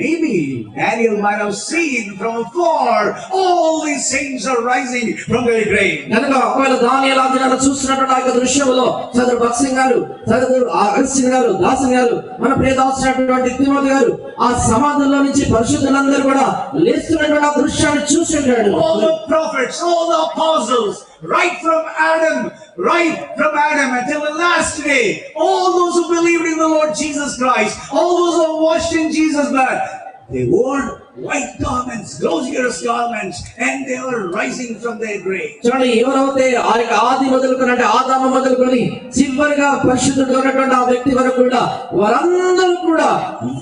Maybe Daniel might have seen from afar all these saints are rising from their grave.
కనుక ఒకవేళ దానియేలు ఆ దినాన చూస్తున్నటువంటి ఆ యొక్క దృశ్యంలో సదరు భక్సింగ్ గారు, సదరు అగస్టిన్ గారు, దాసన్ గారు, మన ప్రియదాసునటువంటి తిమోతి గారు ఆ సమాధుల్లో నుంచి పరిశుద్ధులందరూ కూడా లేస్తున్నటువంటి ఆ దృశ్యాన్ని చూసి ఉంటాడు.
All the prophets, all the apostles, right from Adam until the last day, all those who believed in the Lord Jesus Christ, all those who are washed in Jesus' blood, they wore white garments, glorious garments, and they were rising from their grave.
చూడండి, ఎవరైతే ఆ యొక్క ఆది మొదలుకొని అంటే ఆదాము మొదలుకొని చివరిగా పరిశుద్ధుడు ఉన్నటువంటి ఆ వ్యక్తి వరకు కూడా వారందరూ కూడా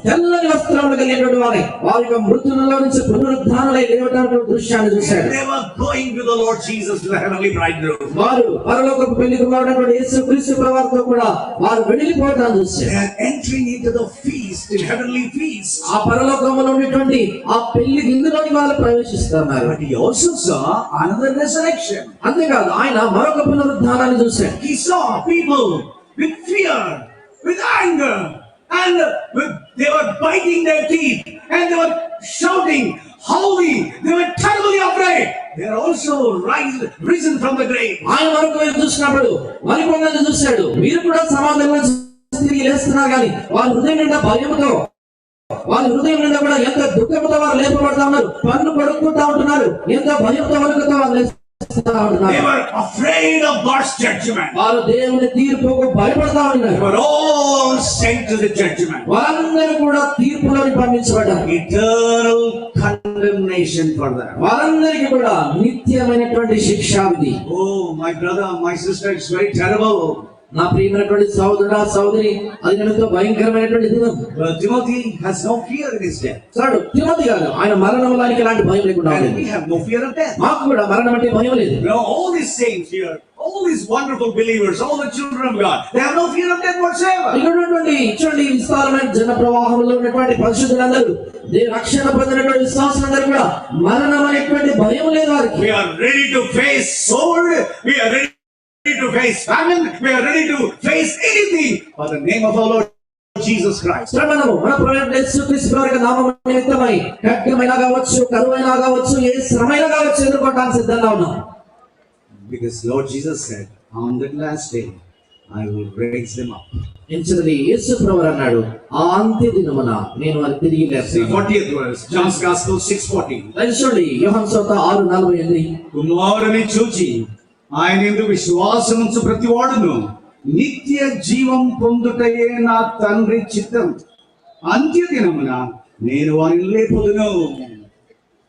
తెల్లని వస్త్రములు కలిగినటువంటి వారి యొక్క మృతులలో నుంచి పునరుద్ధానులై లేవటటువంటి దృశ్యాన్ని చూశాడు.
They were going to the Lord Jesus, to the heavenly bridegroom.
వారు పరలోకపు పెళ్లి కుమారుడైనటువంటి యేసుక్రీస్తు ప్రభువుతో కూడా వారు వెళ్ళిపోవటాన్ని చూశారు.
They are entering into the feast, the heavenly feast.
ఆ పరలోకంలో ఉన్నటువంటి ఆ పెళ్లి విందులోకి వాళ్ళు ప్రవేశిస్తున్నారు.
But he also saw another resurrection.
అంతేకాదు, ఆయన మరొక పునరుద్ధానాన్ని చూశాడు.
He saw people with fear, with anger, and they were biting their teeth, and they were shouting, howling. They were terribly afraid. They are also risen from the grave.
ఆయన మరొక వైపు చూసినప్పుడు మరికొందరిని చూశాడు. వీరు కూడా సమాధానం నుంచి తిరిగి లేస్తున్నారు, కానీ వాళ్ళ హృదయం నిండా భయంతో, వాళ్ళ హృదయం నిండా కూడా ఎంత దుఃఖంతో వారు లేపబడతా ఉన్నారు, పన్ను పడుకుంటా ఉంటున్నారు, ఎంత భయంతో వణుకుతో వారు లేస్తూ ఉంటున్నారు.
They were afraid of God's judgment.
వారు దేవుని తీర్పుకు భయపడతా
They
ఉన్నారు.
were all sent to the judgment.
వారందరూ కూడా తీర్పులోని పంపించబడ్డారు.
Eternal condemnation for them.
వారందరికీ కూడా నిత్యమైనటువంటి శిక్షా విధి.
Oh, my brother, my sister, it's very terrible.
నా ప్రియమైనటువంటి సహోదరుడా సహోదరి, అది ఎంతో భయంకరమైనటువంటి దినం.
But Timothy has no fear in his death.
చూడు, తిమోతి గారు ఆయన మరణంలో ఆయనకి ఎలాంటి భయం లేకుండా
And
ఉంది.
we have no fear of death.
మాకు కూడా మరణం అంటే భయం లేదు.
You know, all these saints here, all these wonderful believers, all the children of God, they have no fear of death whatsoever.
ఇక్కడ ఉన్నటువంటి చూడండి, విస్తారమైన జన ప్రవాహంలో ఉన్నటువంటి పరిశుద్ధులందరూ, రక్షణ పొందినటువంటి విశ్వాసులందరూ కూడా మరణం అనేటువంటి భయం లేదు వారికి.
We are ready to face sword. We are ready to face famine. We are ready to face anything for the name of our Lord Jesus Christ.
శ్రమను మన ప్రభువైన యేసుక్రీస్తు వారి యొక్క నామము నిమిత్తమై ఖడ్గమైనా కావచ్చు, కరువైనా కావచ్చు, ఏ శ్రమైనా కావచ్చు ఎదుర్కోవడానికి సిద్ధంగా ఉన్నాం.
Because Lord Jesus said, on that last day, I will raise them up.
ఎంచుది యేసు ప్రభువు అన్నాడు, ఆ అంత్య దినమున నేను వారిని తిరిగి
See,
లేపుతాను.
40th verse, John's Gospel 6:40.
చూడండి, యోహాను సువార్త 6:48.
కుమారుని చూచి ఆయన యందు విశ్వాసముంచు ప్రతివాడును నిత్య జీవం పొందుటయే నా తండ్రి చిత్తం. అంత్య దినమున నేను వారిని లేపుదును.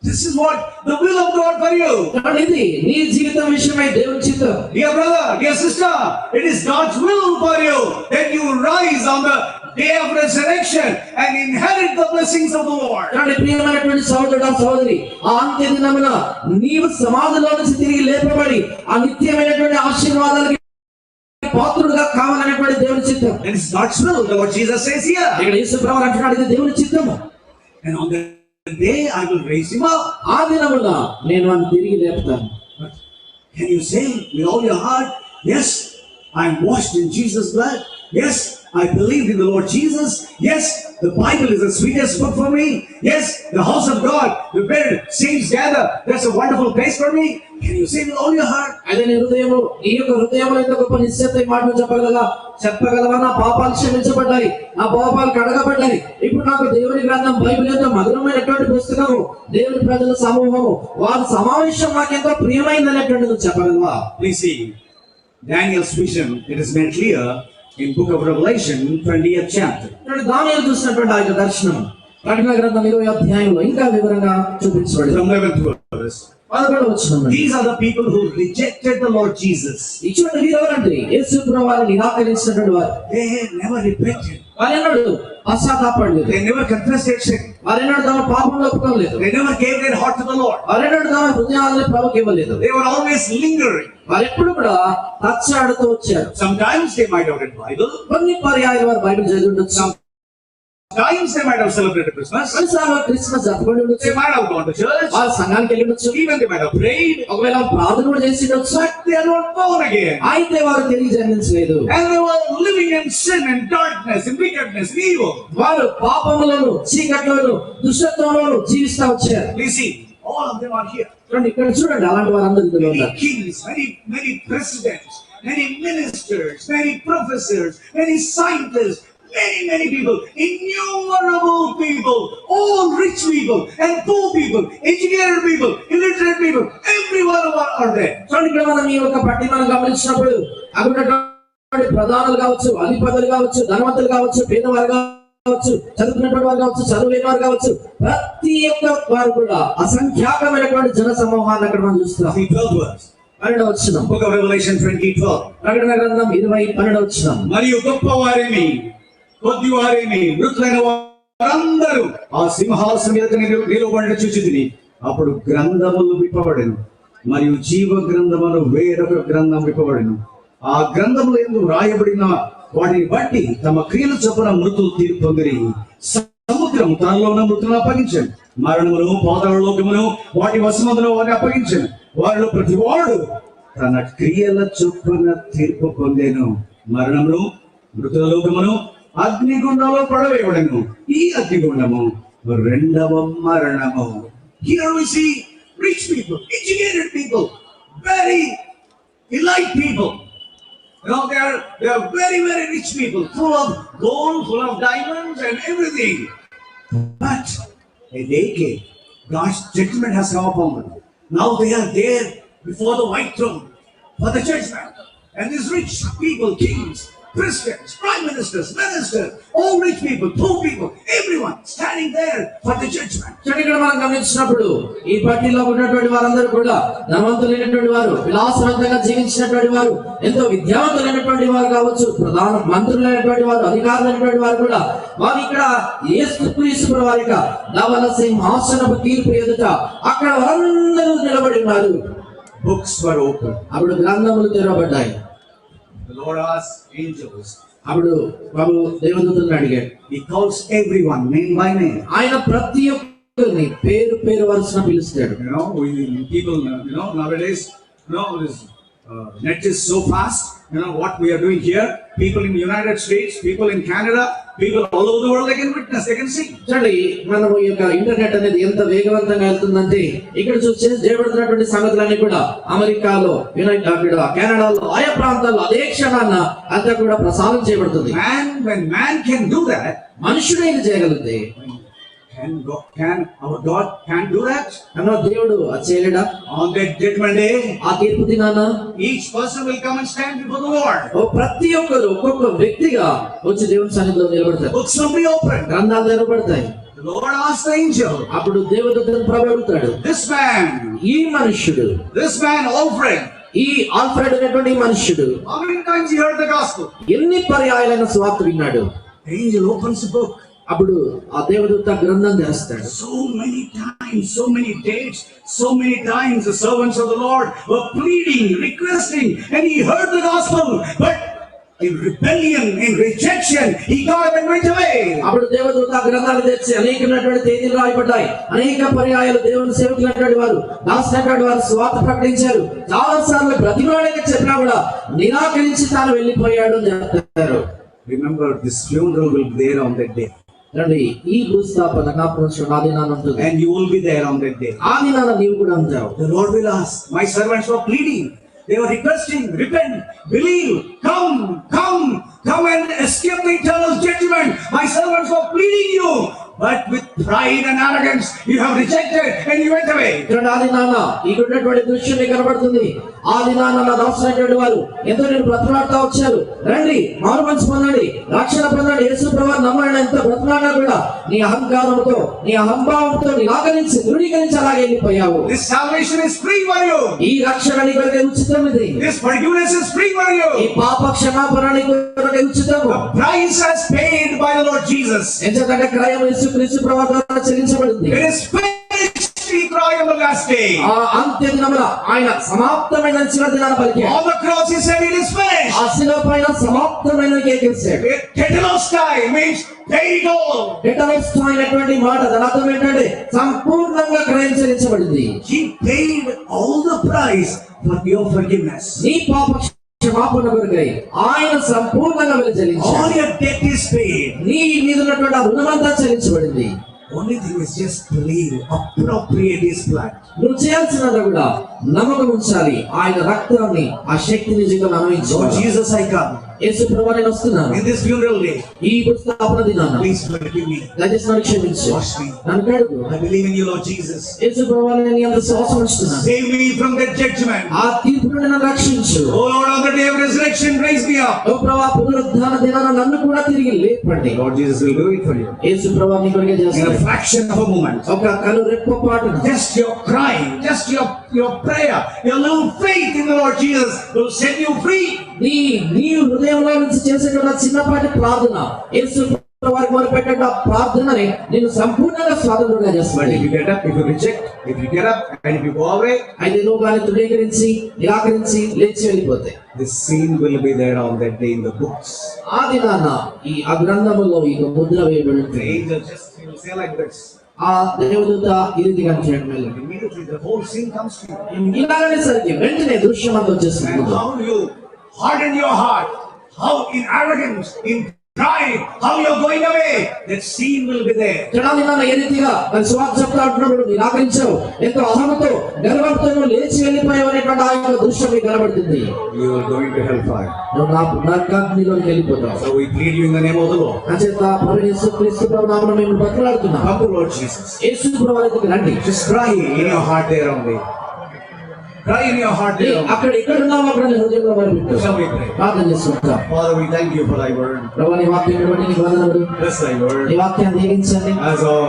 This is what the will of God for you.
చూడండి, ఇది నీ జీవితం విషయమై దేవుని చిత్తం.
Dear brother, dear sister, it is God's will for you that you rise on the day of resurrection and inherit the blessings of the Lord.
చూడండి, ప్రియమైనటువంటి సహోదరుడా సహోదరి, ఆ అంత్య దినమున నీవు సమాధిలో నుంచి తిరిగి లేపబడి ఆ నిత్యమైనటువంటి ఆశీర్వాదాలకి పాత్రుడుగా కావాలనేటువంటి దేవుని చిత్తం.
That is God's will, the Lord Jesus says here.
ఇక్కడ యేసు ప్రభువు అంటున్నాడు, ఇది దేవుని చిత్తము.
And on the day I will raise him up.
ఆ దినమున నేను వారిని తిరిగి లేపుతాను.
Can you say with all your heart, yes, I am washed in Jesus' blood. Yes, I believe in the Lord Jesus. Yes, the Bible is the sweetest book for me. Yes, the house of God, the where saints gather, that's a wonderful place for me. Can you say with all your heart?
అదే నీ హృదయము, ఈ యొక్క హృదయంలో ఎంత గొప్ప నిశ్చయత మాటలు చెప్పగలవా? నా పాపాలు క్షమించబడ్డాయి, నా పాపాలు కడగబడ్డాయి. ఇప్పుడు నాకు దేవుని గ్రంథం బైబిల్ ఎంతో మధురమైనటువంటి పుస్తకము, దేవుని ప్రజల సమూహము, వారి సమావేశం నాకెంతో ప్రియమైంది అనేటువంటిది చెప్పగలవా?
Please see, Daniel's vision, it is made clear in book of Revelation, 20th chapter.
దానియేలు చూసినటువంటి ఆ యొక్క దర్శనం ప్రకటన గ్రంథం 20వ అధ్యాయంలో ఇంకా వివరంగా చూపించబడింది.
From 11th verse.
11వ వచనం.
These are the people who rejected the Lord Jesus.
ఇటువంటి వీరు ఎవరంటే యేసు ప్రభువుని నిరాకరించినటువంటి వారు.
They never repented.
వారెన్నడూ పశ్చాత్తాపడలేదు.
They never confessed their sin.
వారెన్నడూ తమ పాపంలో ఒప్పుకోలేదు.
They never gave their heart to the Lord.
వారెన్నడూ తమ హృదయాలను ప్రభువుకి ఇవ్వలేదు.
They were always lingering.
వారెప్పుడు కూడా తచ్చాడుతూ వచ్చారు.
Sometimes they might have read Bible.
కొన్ని పర్యాయాలు వారు బైబిల్ చదివి ఉండొచ్చు.
Sometimes they might have celebrated Christmas.
కొన్నిసార్లు వారు క్రిస్మస్ జరుపుకొని ఉండొచ్చు.
They might have gone to church.
వారు సంఘానికి వెళ్ళి ఉండొచ్చు.
Even they might have prayed.
ఒకవేళ ప్రార్థన కూడా చేసి ఉండొచ్చు.
But they are not born again.
అయితే వారు తిరిగి జన్మించలేదు.
And they were living in sin and darkness and wickedness and evil.
వారు పాపములను, చీకట్లను, దుష్టత్వంలోను జీవిస్తూ వచ్చారు.
Please see, all of them are here.
ఇక్కడ చూడండి, అలాంటి వారందరూ ఇందులో
Many
ఉన్నారు.
kings, many presidents, many ministers, many professors, many scientists, many people, innumerable people, all rich people and poor people, educated people, illiterate people, everyone are there.
చూడండి, ఇక్కడ మనం ఈ యొక్క పట్టి మనం గమనించినప్పుడు అక్కడ ఉన్నటువంటి ప్రధానులు కావచ్చు, అధిపతులు కావచ్చు, ధనవంతులు కావచ్చు, పేదవారు కావచ్చు, చదువుకున్నటువంటి వారు కావచ్చు, చదువులేని వారు కావచ్చు, ప్రతి ఒక్క వారు కూడా అసంఖ్యాకమైనటువంటి జన సమూహాన్ని అక్కడ మనం చూస్తున్నాం.
12 verse.
12వ వచనం,
Book of Revelation 20:12.
ప్రకటన గ్రంథం 20:12వ వచనం.
మరియు గొప్పవారిని కొద్దివారిని మృతులైన వారందరూ ఆ సింహాసనం మీద నిలబడి చూచితిని. అప్పుడు గ్రంథములు విప్పబడెను, మరియు జీవ గ్రంథములు వేరొక గ్రంథం విప్పబడెను. ఆ గ్రంథములు యందు రాయబడిన వాటిని బట్టి తమ క్రియలు చొప్పున మృతులు తీర్పు పొందిరి. సముద్రం తనలో ఉన్న మృతులను అప్పగించాను, మరణమును పాతాళ లోకమును వాటి వశములను వారిని అప్పగించాను. వారిలో ప్రతివాడు తన క్రియల చొప్పున తీర్పు పొందెను. మరణమును మృతుల లోకమును అగ్నిగుండంలో పడవేయబడెను. ఈ అగ్నిగుండము రెండవ మరణము. Here we see rich people, educated people, very elite people. You know, they are very, very rich people, full of gold, full of diamonds and everything. But a day came, God's judgment has come upon them. Now they are there before the white throne for the judgment. And these rich people, kings, presidents, prime ministers, ministers, all rich people, poor people, everyone standing there for the judgment.
చూడండి, ఇక్కడ మనం గమనించినప్పుడు ఈ పట్టిలో ఉన్నటువంటి వారందరూ కూడా ధనవంతులైనటువంటి వారు, విలాసవంతంగా జీవించినటువంటి వారు, ఎంతో విద్యావంతులైనటువంటి వారు కావచ్చు, ప్రధాన మంత్రులైనటువంటి వారు, అధికారులైనటువంటి వారు కూడా వారు ఇక్కడ యేసుక్రీస్తు వారి యొక్క ధవల సింహాసనపు తీర్పు ఎదుట అక్కడ వారందరూ నిలబడి ఉన్నారు.
Books were open.
అప్పుడు గ్రంథములు తెరవబడ్డాయి.
The Lord asked angels.
అప్పుడు ప్రభు దేవదూతలను అడిగాడు.
He calls everyone name by name.
ఆయన ప్రతి ఒక్కరిని పేరు పేరు వరుసన పిలుస్తాడు.
You know, people, nowadays, this net is so fast. You know what we are doing here. People in the United States, people in Canada, people all over the world, they can witness, they can see.
చూడండి, మనము ఈ యొక్క internet అనేది ఎంత వేగవంతంగా వెళ్తుందంటే ఇక్కడ చేయబడుతున్నటువంటి సంగతులన్నీ కూడా అమెరికాలో, కెనడాలో, ఆయా ప్రాంతాల్లో అదే క్షణాన అంతా కూడా ప్రసారం చేయబడుతుంది.
When man can do that,
మనుషుడు ఏం చేయగలిగితే
our God can do that.
అన్న దేవుడు అది చేయలేడా?
On that judgment day,
ఆ తీర్పు దినాన
each person will come and stand before the Lord.
ప్రతి ఒక్కరు ఒక్కొక్క వ్యక్తిగా వచ్చి దేవుని సన్నిధిలో నిలబడతారు.
Books will be open.
గ్రంథాలు తెరవబడతాయి.
The Lord asked the angel.
అప్పుడు దేవదూతను ప్రభు అడుగుతాడు,
This man, Alfred,
ఈ ఆల్ఫ్రెడ్ అనేటువంటి మనుష్యుడు
how many times he heard the gospel?
ఎన్ని పర్యాయాలైన సువార్త విన్నాడు?
The angel opens the book.
అప్పుడు ఆ దేవదూత గ్రంథం తెరుస్తాడు.
So many times, so many dates, so many times the servants of the Lord were pleading, requesting, and he heard the gospel, but in rebellion, in rejection, he got up and went away.
అప్పుడు దేవదూత గ్రంథాలు తెచ్చి అనేకమైనటువంటి తేదీలు రాయబడ్డాయి. అనేక పర్యాయాలు దేవుని సేవకులైనటువంటి వారు, దాసులైనటువంటి వారు సువార్త ప్రకటించారు. చాలా సార్లు బ్రతిమాడని చెప్పినా కూడా నిరాకరించి తాను వెళ్ళిపోయాడు అని చెప్తారు.
Remember, this funeral will be there on that day.
రండి, ఈ భూస్థాపన జ్ఞాపకం ఆ దినాన ఉంటుంది.
And you will be there on that day.
ఆ దినాన నీవు కూడా ఉంటావు.
The Lord will ask, my servants were pleading, they were requesting, repent, believe, come and escape the eternal judgment. My servants were pleading you, but with pride and arrogance you have rejected and you went away.
ఆ దినాన ఇక్కడ ఉన్నటువంటి దృశ్యం కనబడుతుంది. ఆ దినాన నా దాసులైనటువంటి వారు ఎంతో నేను బ్రతమాడుతూ వచ్చారు. రండి, మారు మనసు పొందండి, రక్షణ పొందండి, యేసు ప్రభువుని నమ్మండి. ఎంత బ్రతమాడినా కూడా నీ అహంకారంతో, నీ అహంభావంతో నిరాకరించి ధృవీకరించి అలాగే వెళ్ళిపోయావు.
This salvation is free for you.
ఈ రక్షణ నీ కొరకే ఉచితం. ఇది
This forgiveness is free for you.
ఈ పాప క్షమాపణ నీ కొరకే ఉచితం.
The price has paid by the Lord Jesus.
ఎంతకంటే క్రయం యేసుక్రీస్తు ప్రభువు ద్వారా చెల్లించబడింది.
It is finished, we cry on the last day.
ఆ అంత్య దినమున ఆయన సమాప్తమైన చివరి దినాన పలికాడు.
On the cross he said it is finished.
ఆ శిలువ పైన సమాప్తమైన కేకేశాడు.
Tetelestai means paid it all.
టెటలెస్టై అయినటువంటి మాట దాని అర్థం ఏంటంటే సంపూర్ణంగా క్రయం చెల్లించబడింది.
He paid all the price for your forgiveness.
నీ పాప క్షమాపణ కొరకై ఆయన సంపూర్ణంగా చెల్లించాడు.
All your debt is paid.
నీ మీద ఉన్నటువంటి రుణమంతా చెల్లించబడింది.
Only thing is just believe, appropriate his blood.
నువ్వు చేయాల్సినది కూడా నమ్మకం ఉంచాలి. ఆయన రక్తాన్ని, ఆ శక్తిని జీవితంలో
So
అనుభవించాలి.
Jesus, I come
యేసు ప్రభువా నేను వస్తున్నాను.
in this funeral day.
ఈ పుస్తకాపన దినాన
Please forgive me.
దయచేసి నన్ను క్షమించు.
Wash me.
నన్ను కడుగు.
I believe in you, Lord Jesus.
యేసు ప్రభువా నేను నీ యందు విశ్వాసం ఉంచుతున్నాను.
Save me from that judgment.
ఆ తీర్పు నుండి నన్ను రక్షించు.
Oh Lord, on the day of resurrection, raise me up.
ఓ ప్రభువా పునరుద్ధాన దినాన నన్ను కూడా తిరిగి లేపండి.
Lord Jesus will do it for you.
యేసు ప్రభువా నీ కొరకే
In a
చేస్తాను.
fraction of a moment.
ఒక కను రెప్ప పాటున
Just your crying, just your prayer, your little faith in the Lord Jesus will set you free.
నీ హృదయంలో నుంచి చేసేటువంటి చిన్నపాటి ప్రార్థన, యేసు ప్రభువారికి మొరపెట్టే ఆ ప్రార్థనని నేను సంపూర్ణంగా స్వాతంత్రంగా
But
చేస్తాను.
if you get up, if you reject, if you get up and if you go away,
అయితే నువ్వు కానీ తృణీకరించి నిరాకరించి లేచి వెళ్ళిపోతే
this scene will be there on that day in the books.
ఆ దినాన ఆ గ్రంథములో ఈ ముద్ర వేయబడి
The
ఉంటుంది.
angel just he will say like this.
ఆ దేవదూత ఈ రీతిగా చేయడం వల్ల
Immediately the whole scene comes to you.
ఇలాగనే సరికి వెంటనే దృశ్యం అంతా వచ్చేస్తుంది.
And how you harden your heart, how in arrogance, in pride, how you're going away, that scene will be there.
జనాలు ఏ రీతిగా మరి సువార్త చెప్తా ఉంటున్నప్పుడు నిరాకరించావు, ఎంతో అహంతో గర్వంతో లేచి వెళ్ళిపోయావు అనేటువంటి ఆ యొక్క దృశ్యం మీకు కనబడుతుంది.
You are going to hellfire.
నువ్వు నరకాగ్నిలోకి వెళ్ళిపోతావు.
So we plead you in the name of the Lord.
అంచేత ప్రభువైన యేసుక్రీస్తు ప్రభు నామమున మేము బతిమాలుతున్నాం.
Come to Lord Jesus.
యేసు ప్రభు దగ్గరికి రండి.
Just cry in your heart there only. Cry in your heart there only.
అక్కడ ఎక్కడ ఉన్నావు అక్కడ నీ హృదయంలో మొరపెట్టు.
Shall we pray?
ప్రార్థన చేసుకుంటాం.
Father, we thank you for thy word.
ప్రభువా నీ వాక్యం బట్టి నీకు వందనములు.
Bless thy word.
నీ వాక్యాన్ని దీవించండి.
As our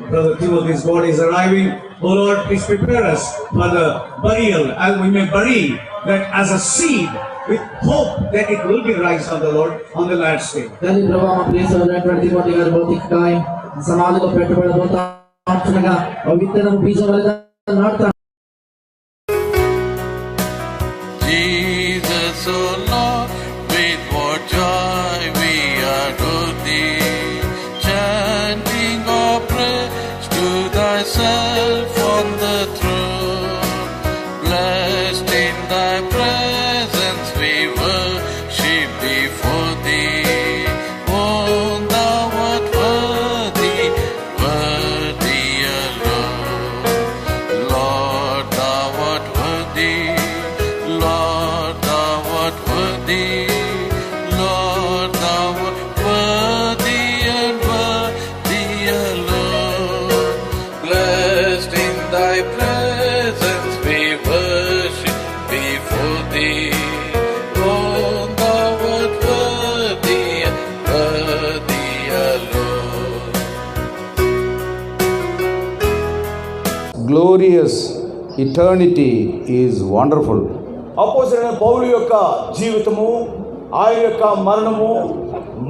brother Timothy's body is arriving, oh Lord, please prepare us for the burial, as we may bury that as a seed with hope that it will be raised on the Lord on the last day.
తల్లి ప్రభా మా ప్రియ సోదరుడైనటువంటి Timothy గారి భౌతిక కాయం సమాధిలో పెట్టబడబోతుండగా ఆ విత్తనం బీజం వలె నాటుతాను.
Jesus, oh Lord, with what joy we adore thee, chanting our praise to thyself on the throne. Blessed in thy presence we worship before thee. Oh, thou art worthy, worthy alone. Lord, thou art worthy. Lord, thou art worthy. Lord, thou art worthy and worthy alone. Blessed in thy presence we worship before thee. Oh, thou art worthy and worthy alone.
Glorious eternity is wonderful.
అపోస్తలుడైన పౌలు యొక్క జీవితము, ఆయన యొక్క మరణము,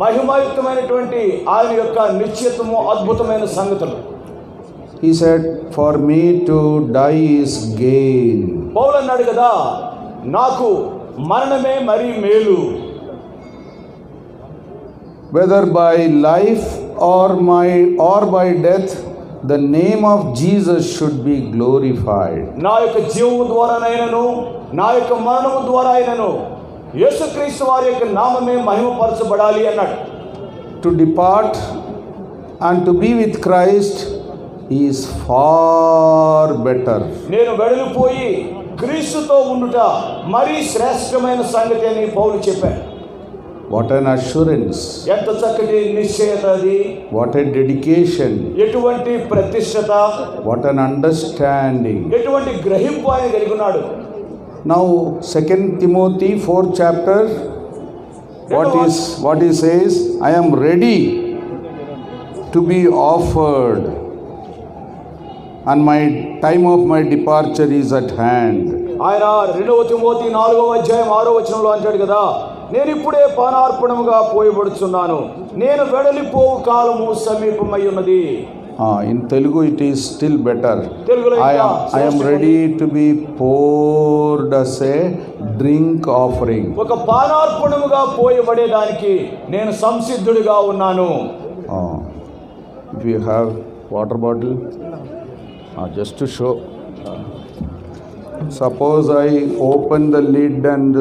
మహిమాయుక్తమైనటువంటి ఆయన యొక్క నిశ్చయత్వము అద్భుతమైన సంగతులు.
He said, for me to die is gain.
పౌలు అన్నాడు కదా, నాకు మరణమే మరి మేలు.
Whether by life or by death, the name of Jesus should be glorified.
నా యొక్క జీవము ద్వారానైనను నా యొక్క మరణము ద్వారా అయినను యేసుక్రీస్తు వారి యొక్క నామమే మహిమపరచబడాలి అన్నాడు.
To depart and to be with Christ is far better.
నేను వెడలిపోయి క్రీస్తుతో ఉండుట మరీ శ్రేష్టమైన సంగతి అని పౌలు చెప్పాడు.
What an assurance.
ఎంత చక్కటి నిశ్చయత అది.
What a dedication.
ఎటువంటి ప్రతిష్టత.
What an understanding.
ఎటువంటి గ్రహింపు ఆయన కలిగి ఉన్నాడు.
Now 2 Timothy 4th chapter, what he says, I am ready to be offered and my time of my departure is at hand.
ఆయన 2 తిమోతి 4వ అధ్యాయం 6వ వచనంలో అంటాడు కదా, నేను ఇప్పుడే పానార్పణముగా పోయబడుచున్నాను, నేను వెడలిపోవు కాలము సమీపమై ఉన్నది.
In Telugu it is still better. I am ready to be poured as a drink offering.
ఒక పానార్పణముగా పోయబడేదానికి నేను సంసిద్ధుడిగా ఉన్నాను.
If you have water bottle, just to show. Suppose I open the lid and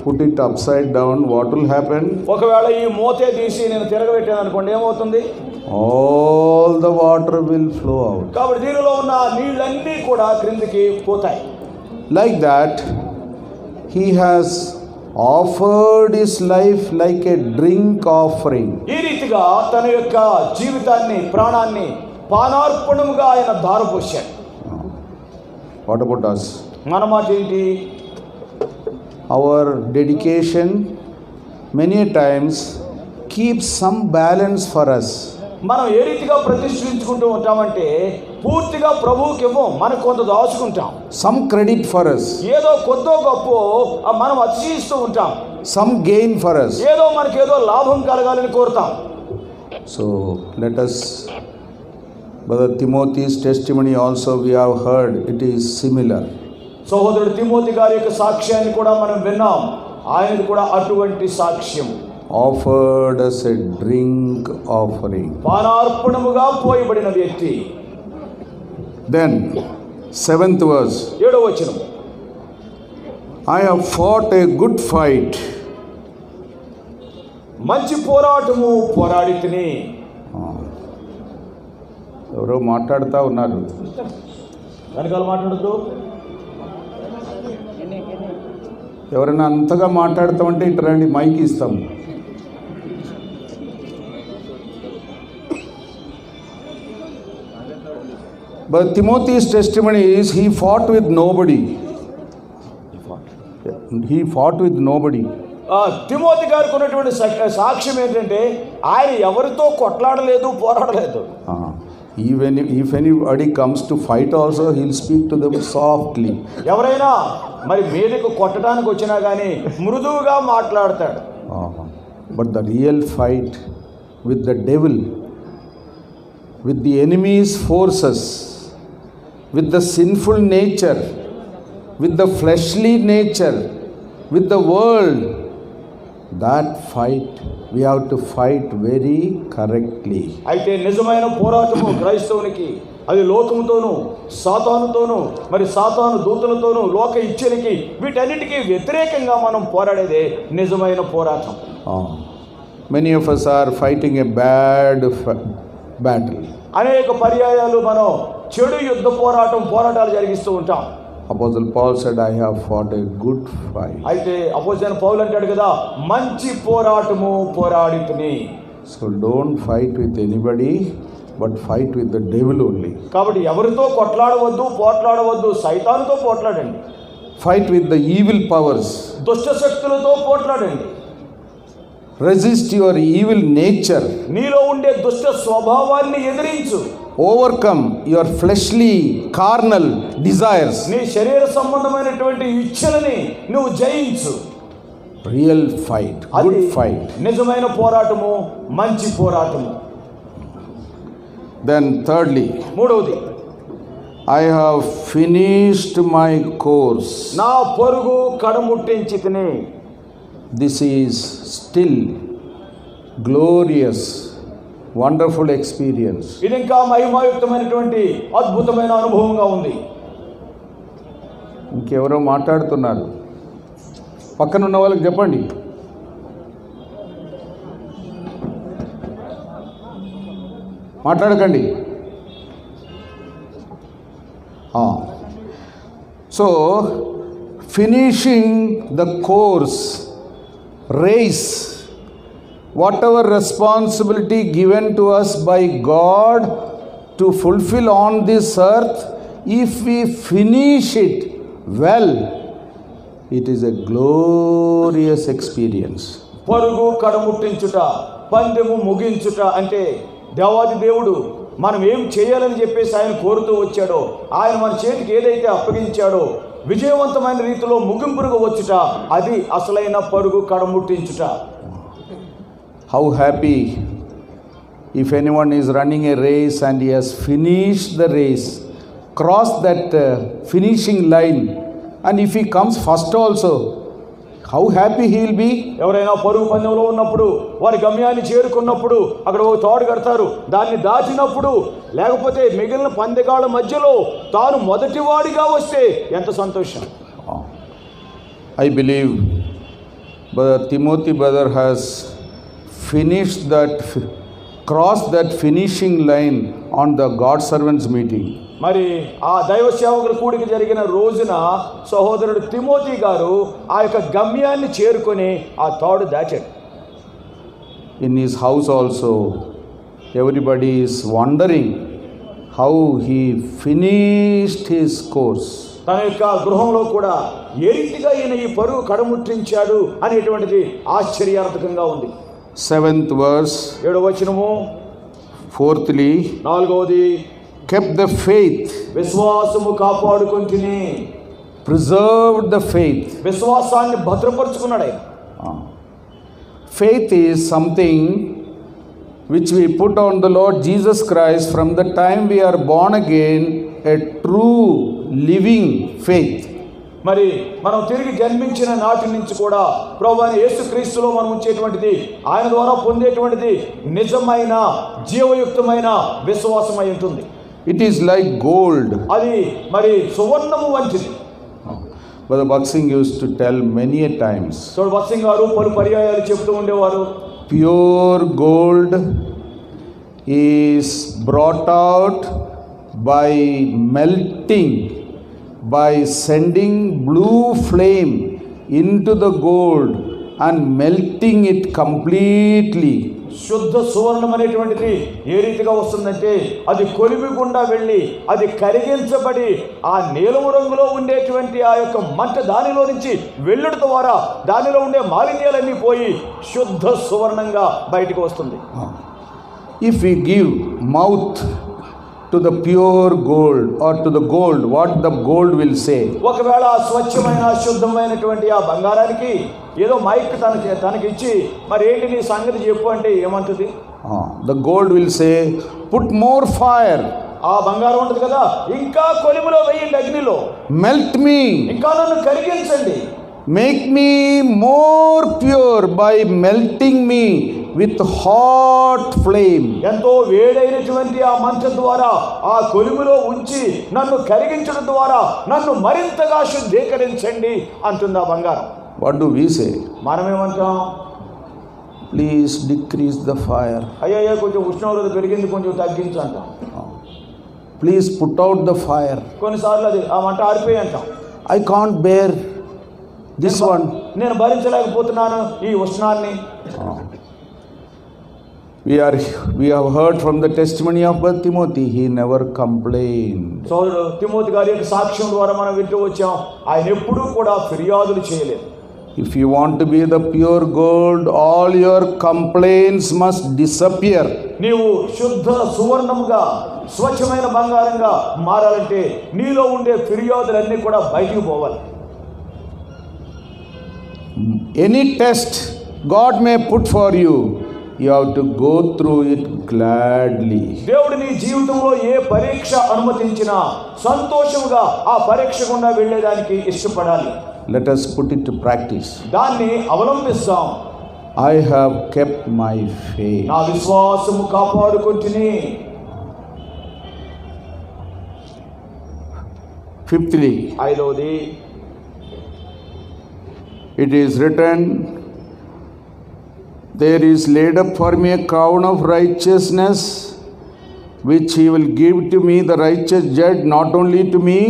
put it upside down, what will happen?
ఒకవేళ ఈ మూతే తీసి నేను తిరగబెట్టాను అనుకోండి, ఏమవుతుంది?
All the water will flow out.
కాబట్టి దీనిలో ఉన్న నీళ్ళన్నీ కూడా క్రిందికి పోతాయి.
Like that, he has offered his life like a drink offering.
ఈ రీతిగా తన యొక్క జీవితాన్ని, ప్రాణాన్ని పానార్పణముగా ఆయన ధారపోశాడు.
What about us?
మన మాట ఏంటి?
Our dedication many times keeps some balance for us.
మనం ఏ రీతిగా ప్రతిష్ఠించుకుంటూ ఉంటామంటే పూర్తిగా ప్రభువుకి ఇవ్వం, మనకు కొంత దాచుకుంటాం.
Some credit for us.
ఏదో కొద్దో గొప్పో మనం అతిశయిస్తూ ఉంటాం.
Some gain for us.
ఏదో మనకేదో లాభం కలగాలని కోరుతాం.
So let us, Brother Timothy's testimony also we have heard, it is similar.
సహోదరుడు తిమోతి గారి యొక్క సాక్ష్యాన్ని కూడా మనం విన్నాం. ఆయనది కూడా అటువంటి సాక్ష్యం.
Offered as a drink offering.
పానార్పణముగా పోయబడిన వ్యక్తి.
Then 7th verse.
7వ వచనం.
I have fought a good fight.
మంచి పోరాటము పోరాడితిని.
ఎవరో మాట్లాడుతూ ఉన్నారు.
వెనకాల మాట్లాడుతూ
ఎవరైనా అంతగా మాట్లాడతామంటే ఇటు రండి, మైక్ ఇస్తాం. But Timothy's testimony is he fought with nobody. He fought with nobody.
Timothy గారికి ఉన్నటువంటి సాక్ష్యం ఏంటంటే ఆయన ఎవరితో కొట్లాడలేదు, పోరాడలేదు.
Even if anybody comes to fight also, he'll speak to them softly.
ఎవరైనా మరి మీదకు కొట్టడానికి వచ్చినా కానీ మృదువుగా మాట్లాడతాడు.
But the real fight with the devil, with the enemy's forces, with the sinful nature, with the fleshly nature, with the world, that fight we have to fight very correctly.
అయితే నిజమైన పోరాటము క్రైస్తవునికి అది లోకముతోనూ, సాతానుతోనూ, మరి సాతాను దూతలతోనూ, లోక ఇచ్చరికి, వీటన్నిటికీ వ్యతిరేకంగా మనం పోరాడేదే నిజమైన పోరాటం.
Many of us are fighting a bad battle.
అనేక పర్యాయాలు మనం చెడు యుద్ధ పోరాటాలు జరిగిస్తూ ఉంటాం.
Apostle Paul said, I have fought a good fight.
అయితే అపోస్తలుడైన పౌలు అంటాడు కదా, మంచి పోరాటము పోరాడితిని.
So don't fight with anybody, but fight with the devil only.
కాబట్టి ఎవరితో పోట్లాడవద్దు, సైతానుతో పోట్లాడండి.
Fight with the evil powers.
దుష్ట శక్తులతో పోట్లాడండి.
Resist your evil nature.
నీలో ఉండే దుష్ట స్వభావాన్ని ఎదిరించు.
Overcome your fleshly, carnal desires.
నీ శరీర సంబంధమైనటువంటి ఇచ్చలని నువ్వు జయించు.
Real fight, good fight.
నిజమైన పోరాటము, మంచి పోరాటము.
Then thirdly,
మూడవది,
I have finished my course.
నా పరుగు కడముట్టించితిని.
This is still glorious, wonderful experience.
ఇది ఇంకా మహిమాయుక్తమైనటువంటి అద్భుతమైన అనుభవంగా ఉంది.
ఇంకెవరో మాట్లాడుతున్నారు, పక్కన ఉన్న వాళ్ళకి చెప్పండి. మాట్లాడకండి. So finishing the course, race, whatever responsibility given to us by God to fulfill on this earth, if we finish it well, it is a glorious experience.
పరుగు కడముట్టించుట, పందెము ముగించుట అంటే దేవాది దేవుడు మనం ఏం చేయాలని చెప్పేసి ఆయన కోరుతూ వచ్చాడో, ఆయన మన చేతికి ఏదైతే అప్పగించాడో విజయవంతమైన రీతిలో ముగింపురుగా వచ్చుట, అది అసలైన పరుగు కడముట్టించుట.
How happy if anyone is running a race and he has finished the race, crossed that finishing line, and if he comes first also, how happy he will be.
ఎవరైనా పరుగు పందెంలో ఉన్నప్పుడు, వారి గమ్యాన్ని చేరుకున్నప్పుడు అక్కడ ఒక తాడు కడతారు, దాన్ని దాచినప్పుడు, లేకపోతే మిగిలిన పందెగాళ్ళ మధ్యలో తాను మొదటివాడిగా వస్తే ఎంత సంతోషం.
I believe Timothy brother has finished that, crossed that finishing line on the God servants meeting.
మరి ఆ దైవ సేవకుల కూడిక జరిగిన రోజున సహోదరుడు తిమోతి గారు ఆ యొక్క గమ్యాన్ని చేరుకొని ఆ తాడు దాటాడు.
In his house also, everybody is wondering how he finished his course.
తన యొక్క గృహంలో కూడా ఏ రీతిగా ఈయన ఈ పరుగు కడముట్టించాడు అనేటువంటిది ఆశ్చర్యార్థకంగా ఉంది.
7th verse,
7వ వచనము.
fourthly,
4వది,
kept the faith,
విశ్వాసము కాపాడుకొంటిని.
preserved the faith.
విశ్వాసాన్ని భద్రపరుచుకున్నాడు ఆయన.
Faith is something which we put on the Lord Jesus Christ from the time we are born again, a true living faith.
మరి మనం తిరిగి జన్మించిన నాటి నుంచి కూడా ప్రభువైన యేసుక్రీస్తులో మనం ఉంచేటువంటిది, ఆయన ద్వారా పొందేటువంటిది నిజమైన జీవయుక్తమైన విశ్వాసమై ఉంటుంది.
It is like gold.
అది మరి సువర్ణము వంటిది.
Brother Baksing used to tell many a times,
చూడు బత్సింగ్ గారు పలు పర్యాయాలు చెప్తూ ఉండేవారు,
pure gold is brought out by melting, by sending blue flame into the gold and melting it completely.
శుద్ధ సువర్ణం అనేటువంటిది ఏ రీతిగా వస్తుందంటే అది కొలిమి గుండా వెళ్ళి అది కరిగించబడి ఆ నీలము రంగులో ఉండేటువంటి ఆ యొక్క మంట దానిలో నుంచి వెళ్ళుట ద్వారా దానిలో ఉండే మాలిన్యాలన్నీ పోయి శుద్ధ సువర్ణంగా బయటకు వస్తుంది.
If we give mouth to the pure gold or to the gold, what the gold will say?
ఒకవేళ స్వచ్ఛమైన శుద్ధమైనటువంటి ఆ బంగారానికి ఏదో మైక్ తనకి ఇచ్చి మరి ఏంటి నీ సంగతి చెప్పు అంటే ఏమంటుంది?
The gold will say, put more fire.
ఆ బంగారం ఉంటుంది కదా, ఇంకా కొలిమిలో వేయండి, అగ్నిలో
Melt me.
ఇంకా నన్ను కరిగించండి.
Make me more pure by melting me with hot flame.
ఎంతో వేడైనటువంటి ఆ మంచం ద్వారా ఆ కొలిమిలో ఉంచి నన్ను కరిగించడం ద్వారా నన్ను మరింతగా శుద్ధీకరించండి అంటుంది ఆ బంగారం.
What do we say?
మనమేమంటాం?
Please decrease the fire.
అయ్యయ్యో కొంచెం ఉష్ణోగ్రత పెరిగింది, కొంచెం తగ్గించు అంటాం.
Please put out the fire.
కొన్నిసార్లు అది ఆ మంట ఆరిపోయి అంటాం.
I can't bear this one.
నేను భరించలేకపోతున్నాను ఈ ఉష్ణాన్ని.
We have heard from the testimony of Brother Timothy. He never complained.
సోదరుడు తిమోతి గారి యొక్క సాక్ష్యం ద్వారా మనం వింటూ వచ్చాం, ఆయన ఎప్పుడూ కూడా ఫిర్యాదులు చేయలేదు.
If you want to be the pure gold, all your complaints must disappear.
నీవు శుద్ధ సువర్ణముగా స్వచ్ఛమైన బంగారంగా మారాలంటే నీలో ఉండే ఫిర్యాదులన్నీ కూడా బయటికి పోవాలి.
Any test God may put for you, you have to go through it gladly.
దేవుడు నీ జీవితంలో ఏ పరీక్ష అనుమతించినా సంతోషముగా ఆ పరీక్ష గుండా వెళ్ళేదానికి ఇష్టపడాలి.
Let us put it to practice.
దాన్ని అవలంబిస్తాం.
I have kept my faith.
నా విశ్వాసము కాపాడుకుంటుని.
Fifthly,
5వది,
it is written, there is laid up for me a crown of righteousness, which he will give to me, the righteous judge, not only to me,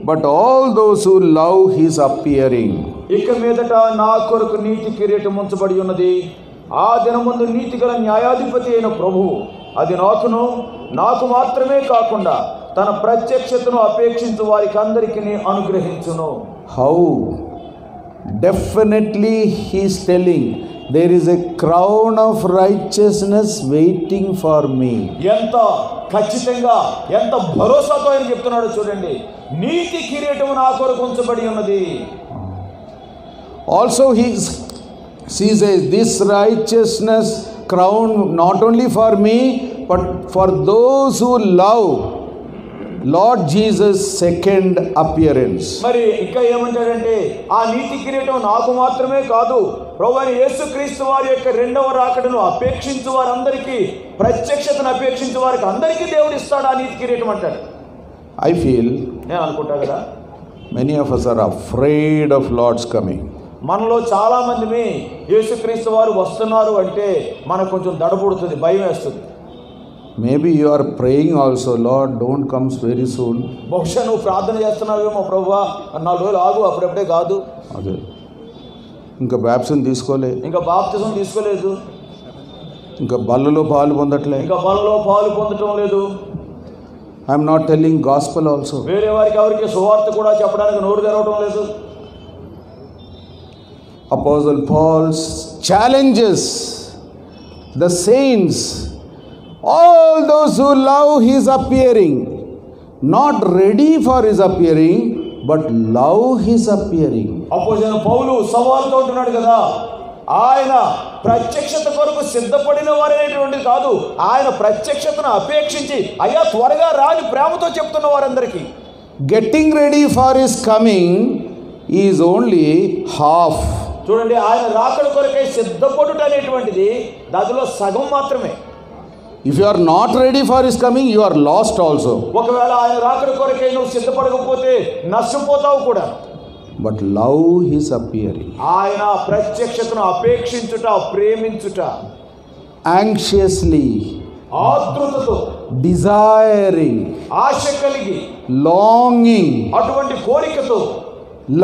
but all those who love his appearing.
ఇక మీదట నా కొరకు నీతి కిరీటం ఉంచబడి ఉన్నది. ఆ దినమందు నీతిగల న్యాయాధిపతి అయిన ప్రభువు అది నాకు మాత్రమే కాకుండా తన ప్రత్యక్షతను అపేక్షించు వారికి అందరికీ అనుగ్రహించును.
How? Definitely he is telling, there is a crown of righteousness waiting for me.
ఎంత ఖచ్చితంగా ఎంత భరోసాతో ఆయన చెప్తున్నాడో చూడండి, నీతి కిరీటము నా కొరకు ఉంచబడి ఉన్నది.
Also he says, this righteousness crown not only for me, but for those who love Lord Jesus' second appearance.
మరి ఇంకా ఏమంటాడంటే ఆ నీతి కిరీటం నాకు మాత్రమే కాదు, ప్రభువైన యేసుక్రీస్తు వారి యొక్క రెండవ రాకడను అపేక్షించు వారందరికీ, ప్రత్యక్షతను అపేక్షించు వారికి అందరికీ దేవుడు ఇస్తాడు ఆ నీతి కిరీటం అంటాడు.
I feel
నేను అనుకుంటా కదా,
many of us are afraid of Lord's coming.
మనలో చాలా మంది యేసుక్రీస్తు వారు వస్తున్నారు అంటే మనకు కొంచెం దడపుడుతుంది, భయం వేస్తుంది.
Maybe you are praying also, Lord, don't come very soon.
బహుశా నువ్వు ప్రార్థన చేస్తున్నావేమో, ప్రభువా 4 రోజులు ఆగు, అప్పుడప్పుడే కాదు.
అదే ఇంకా బ్యాప్టిజం తీసుకోలే,
ఇంకా బాప్తిజం తీసుకోలేదు,
ఇంకా బల్లలో పాలు పొందట్లే,
ఇంకా బలలో పాలు పొందటం లేదు.
I'm not telling gospel also.
వేరే వారికి ఎవరికి సువార్త కూడా చెప్పడానికి నోరు తెరవటం లేదు.
Apostle Paul challenges the saints, all those who love his appearing, not ready for his appearing, but love his appearing.
అపోస్తలుడైన పౌలు సవాలుతో ఉంటున్నాడు కదా, ఆయన ప్రత్యక్షత కొరకు సిద్ధపడిన వారైనటువంటిది కాదు, ఆయన ప్రత్యక్షతను అపేక్షించి అయ్యా త్వరగా రాని ప్రేమతో చెప్తున్న వారందరికీ.
Getting ready for his coming is only half.
చూడండి, ఆయన రాకడ కొరకై సిద్ధపడుట అనేటువంటిది దానిలో సగం మాత్రమే.
If you are not ready for his coming, you are lost also.
ఒకవేళ ఆయన రాకడ కొరకై నువ్వు సిద్ధపడకపోతే నష్టపోతావు కూడా.
But love his appearing.
ఆయన ప్రత్యక్షతను అపేక్షించుట, ప్రేమించుట,
anxiously,
ఆతృతతో,
desiring,
ఆశ కలిగి,
longing,
అటువంటి కోరికతో,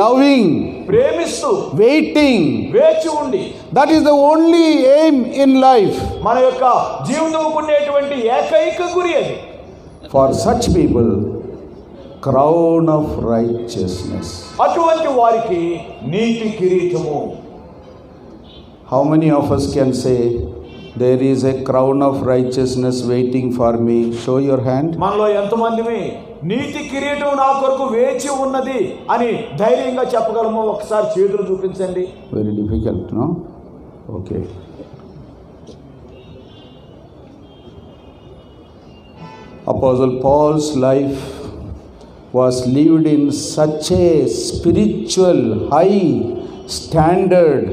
loving,
ప్రేమిస్తూ,
waiting.
వేచి ఉండి,
That is the only aim in life.
మన యొక్క జీవితంకు ఉండేటువంటి ఏకైక గురి అది.
For such people, crown of righteousness.
అటువంటి వారికి నీతి కిరీటము.
How many of us can say, there is a crown of righteousness waiting for me? Show your hand.
మనలో ఎంతమందిమి నీతి కిరీటం నా కొరకు వేచి ఉన్నది అని ధైర్యంగా చెప్పగలమో ఒకసారి చేతులు చూపించండి.
Very difficult, no? Okay. Apostle Paul's life was lived in such a spiritual high standard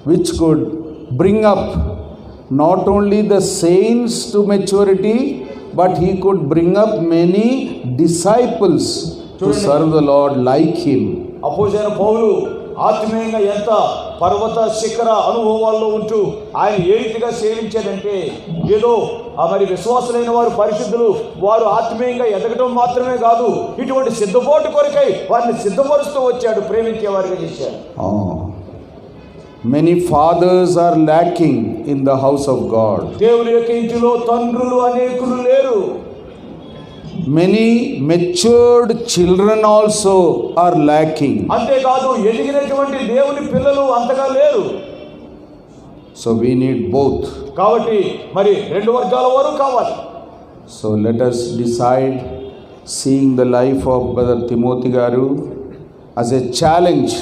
which could bring up not only the saints to maturity, but he could bring up many disciples to serve the Lord like him.
అపోస్తలుడైన పౌలు ఆత్మీయంగా ఎంత పర్వత శిఖర అనుభవాల్లో ఉంటూ ఆయన ఏ రీతిగా సేవించాడంటే, ఏదో మరి విశ్వాసులైన వారు, పరిశుద్ధులు వారు ఆత్మీయంగా ఎదగడం మాత్రమే కాదు, ఇటువంటి సిద్ధపాటు కొరకై వారిని సిద్ధపరుస్తూ వచ్చాడు, ప్రేమించే వారిగా చేశాడు.
Many fathers are lacking in the house of God.
దేవుని యొక్క ఇంటిలో తండ్రులు అనేకులు లేరు.
Many matured children also are lacking.
అంతేకాదు ఎదిగినటువంటి దేవుని పిల్లలు అంతగా లేరు.
So we need both.
కాబట్టి మరి రెండు వర్గాల వారు కావాలి.
So let us decide, seeing the life of Brother Timothy Garu as a challenge,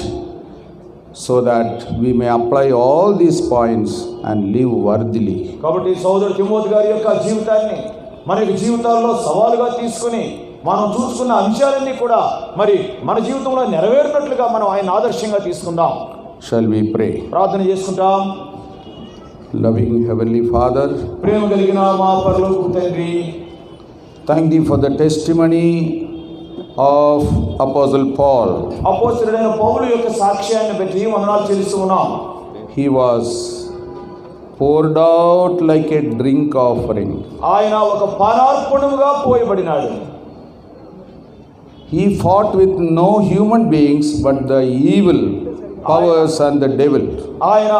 so that we may apply all these points and live worthily.
కాబట్టి సోదరుడు తిమోతి గారి యొక్క జీవితాన్ని మన జీవితాల్లో సవాలుగా తీసుకుని మనం చూసుకున్న అంశాలన్నీ కూడా మరి మన జీవితంలో నెరవేరినట్లుగా మనం ఆయన ఆదర్శంగా తీసుకుందాం.
Shall we pray?
ప్రార్థన చేసుకుంటాం.
Loving Heavenly Father,
ప్రేమ కలిగిన మా పరలోకపు తండ్రి,
thank Thee for the testimony of Apostle Paul.
అపోస్తలుడైన పౌలు యొక్క సాక్ష్యాన్ని బట్టి వందనాలు చెల్లిస్తున్నాం.
He was poured out like a drink offering.
ఆయన ఒక పానార్పణముగా పోయబడినాడు.
He fought with no human beings but the evil powers and the devil.
ఆయన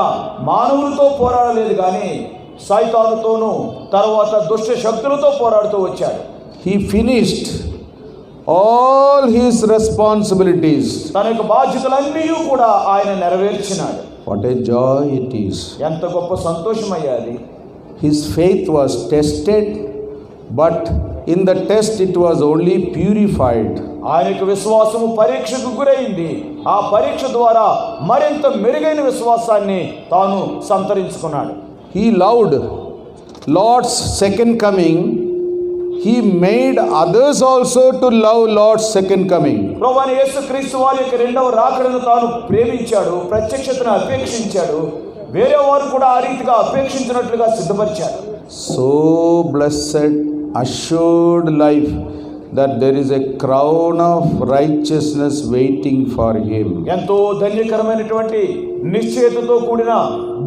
మానవులతో పోరాడలేదు కానీ సైతానుతోనూ తర్వాత దుష్ట శక్తులతో పోరాడుతూ వచ్చాడు.
He finished all his responsibilities.
తన యొక్క బాధ్యతలన్నీ కూడా ఆయన నెరవేర్చినాడు.
What a joy it is.
ఎంత గొప్ప సంతోషమయ్యాది.
His faith was tested, but in the test it was only purified.
ఆయన యొక్క విశ్వాసము పరీక్షకు గురైంది. ఆ పరీక్ష ద్వారా మరింత మెరుగైన విశ్వాసాన్ని తాను సంతరించుకున్నాడు.
He loved Lord's second coming. He made others also to love Lord's second coming.
ప్రభువైన యేసుక్రీస్తు వారి యొక్క రెండవ రాకడను తాను ప్రేమించాడు, ప్రత్యక్షతను అపేక్షించాడు, వేరే వారు కూడా ఆ రీతిగా అపేక్షించినట్లుగా సిద్ధపరిచాడు.
So blessed, assured life that there is a crown of righteousness waiting for him.
ఎంతో ధన్యకరమైనటువంటి నిశ్చయతతో కూడిన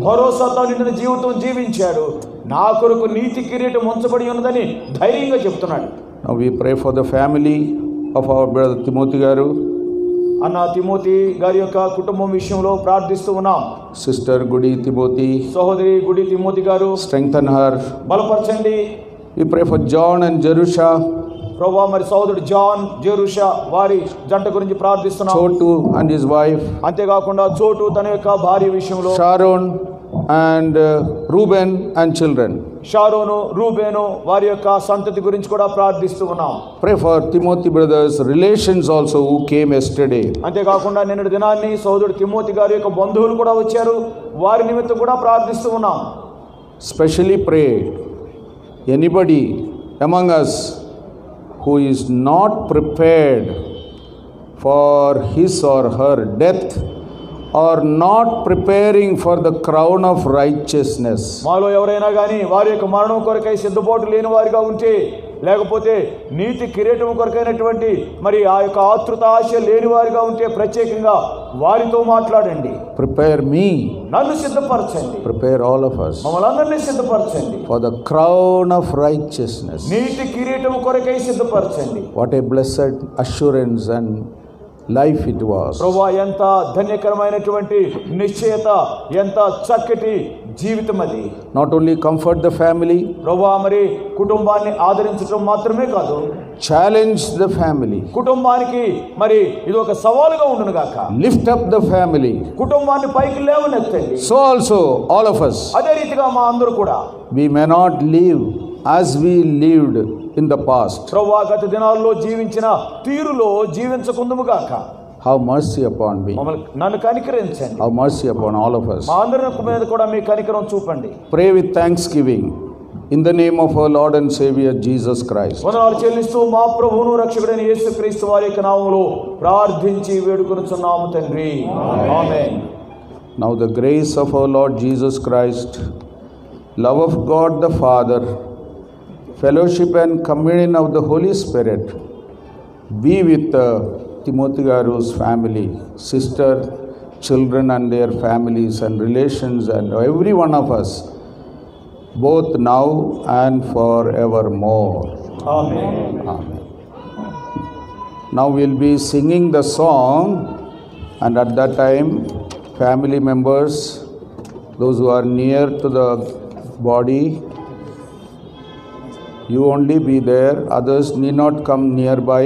భరోసాతో నిండిన జీవితం జీవించాడు. నా కొరకు నీతి కిరీటం ఉంచబడి ఉన్నదని ధైర్యంగా చెప్తున్నాడు.
Now we pray for the family of our brother Timothy garu.
అన్న తిమోతి గారి యొక్క కుటుంబం విషయంలో ప్రార్థిస్తూ ఉన్నాం.
Sister Gudi Timothy,
సహోదరి గుడి తిమోతి గారు
strengthen her.
బలపరచండి.
We pray for John and Jerusha,
ప్రభువా మరి సహోదరుడు జాన్ జెరూషా వారి జంట గురించి ప్రార్థిస్తున్నాం.
Chotu and his wife,
అంతేకాకుండా చోటు తన యొక్క భార్య విషయంలో,
Sharon and Reuben and children.
Sharon Reuben వారి యొక్క సంతతి గురించి కూడా ప్రార్థిస్తూ ఉన్నాం.
Pray for Timothy brothers relations also who came yesterday.
అంతేకాకుండా నిన్నటి దినాన్ని సహోదరుడు తిమోతి గారి యొక్క బంధువులు కూడా వచ్చారు, వారి నిమిత్తం కూడా ప్రార్థిస్తూ ఉన్నాం.
Specially pray anybody among us who is not prepared for his or her death or not preparing for the crown of righteousness.
మాలో ఎవరైనా కానీ వారి యొక్క మరణం కొరకై సిద్ధపాటు లేని వారిగా ఉంటే, లేకపోతే నీతి కిరీటం కొరకైనటువంటి మరి ఆ యొక్క ఆతృత ఆశ లేని వారిగా ఉంటే ప్రత్యేకంగా వారితో మాట్లాడండి.
Prepare me,
నన్ను సిద్ధపరచండి,
prepare all of us
మమ్మల్ని అందరినీ సిద్ధపరచండి,
for the crown of righteousness.
నీతి కిరీటం కొరకై సిద్ధపరచండి.
What a blessed assurance and life it was.
ప్రభువా ఎంత ధన్యకరమైనటువంటి నిశ్చయత, ఎంత చక్కటి జీవితం అది.
Not only comfort the family,
ప్రభువా మరి కుటుంబాన్ని ఆదరించడం మాత్రమే కాదు,
challenge the family,
కుటుంబానికి మరి ఇది ఒక సవాలుగా ఉండును గాక.
lift up the family.
కుటుంబాన్ని పైకి లేవనెత్తండి.
So also all of us,
అదే రీతిగా మా అందరూ కూడా
we may not live as we lived in the past.
ప్రభువా గత దినాల్లో జీవించిన తీరులో జీవించకుందుము గాక.
Have mercy upon me.
నన్ను కనికరించండి.
Have mercy upon all of us.
మా అందరి మీద కూడా మీ కనికరం చూపండి.
Pray with thanksgiving in the name of our Lord and Savior Jesus Christ.
వందనాలు చెల్లిస్తూ మా ప్రభువును రక్షకుడైన యేసుక్రీస్తు వారి యొక్క నామములో ప్రార్థించి వేడుకొనుచున్నాము తండ్రి. ఆమేన్.
Now the grace of our Lord Jesus Christ, love of God the Father, fellowship and communion of the Holy Spirit be with Timothy garu's family, sister, children and their families and relations and every one of us, both now and forevermore.
Amen.
Amen. Now we'll be singing the song, and at that time family members, those who are near to the body, you only be there, others need not come nearby,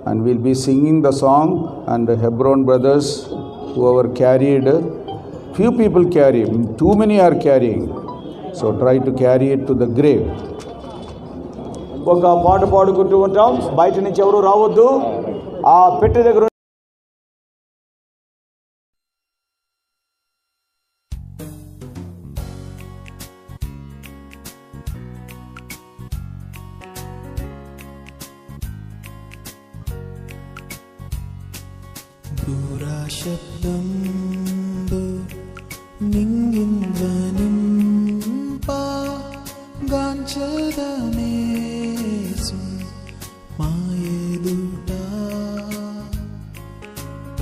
and we'll be singing the song. And the Hebron brothers, whoever carried, few people carry, too many are carrying, so try to carry it to the grave.
ఒక పాట పాడుకుంటూ ఉంటాం, బయట నుంచి ఎవరు రావద్దు. ఆ పెట్టె దగ్గర
ശബ്ദംബു നിങ്ങിന്ദനിമ്പ ഗാഞ്ചദമേസു മായദുട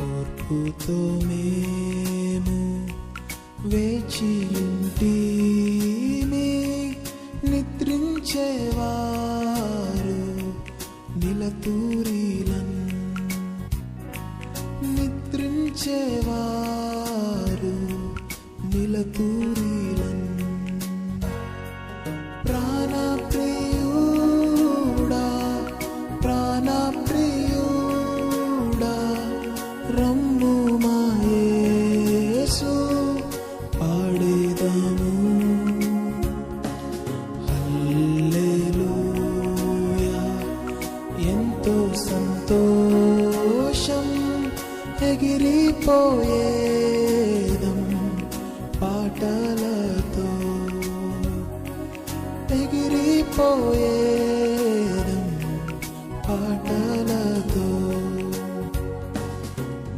ఓర్పుతో మేము వేచియుంటిమి నిద్రించేవారు నిలతూరిలన్ నిద్రించేవారు నిలతూరిలన్ ప్రాణప్రియుడా ప్రాణప్రియుడా రమ్ము మా యేసు పాడేదము హల్లెలూయా ఎంతో సంతోషం ఎగిరిపోయేదం పాటలతో ఎగిరిపోయేదం పాటలతో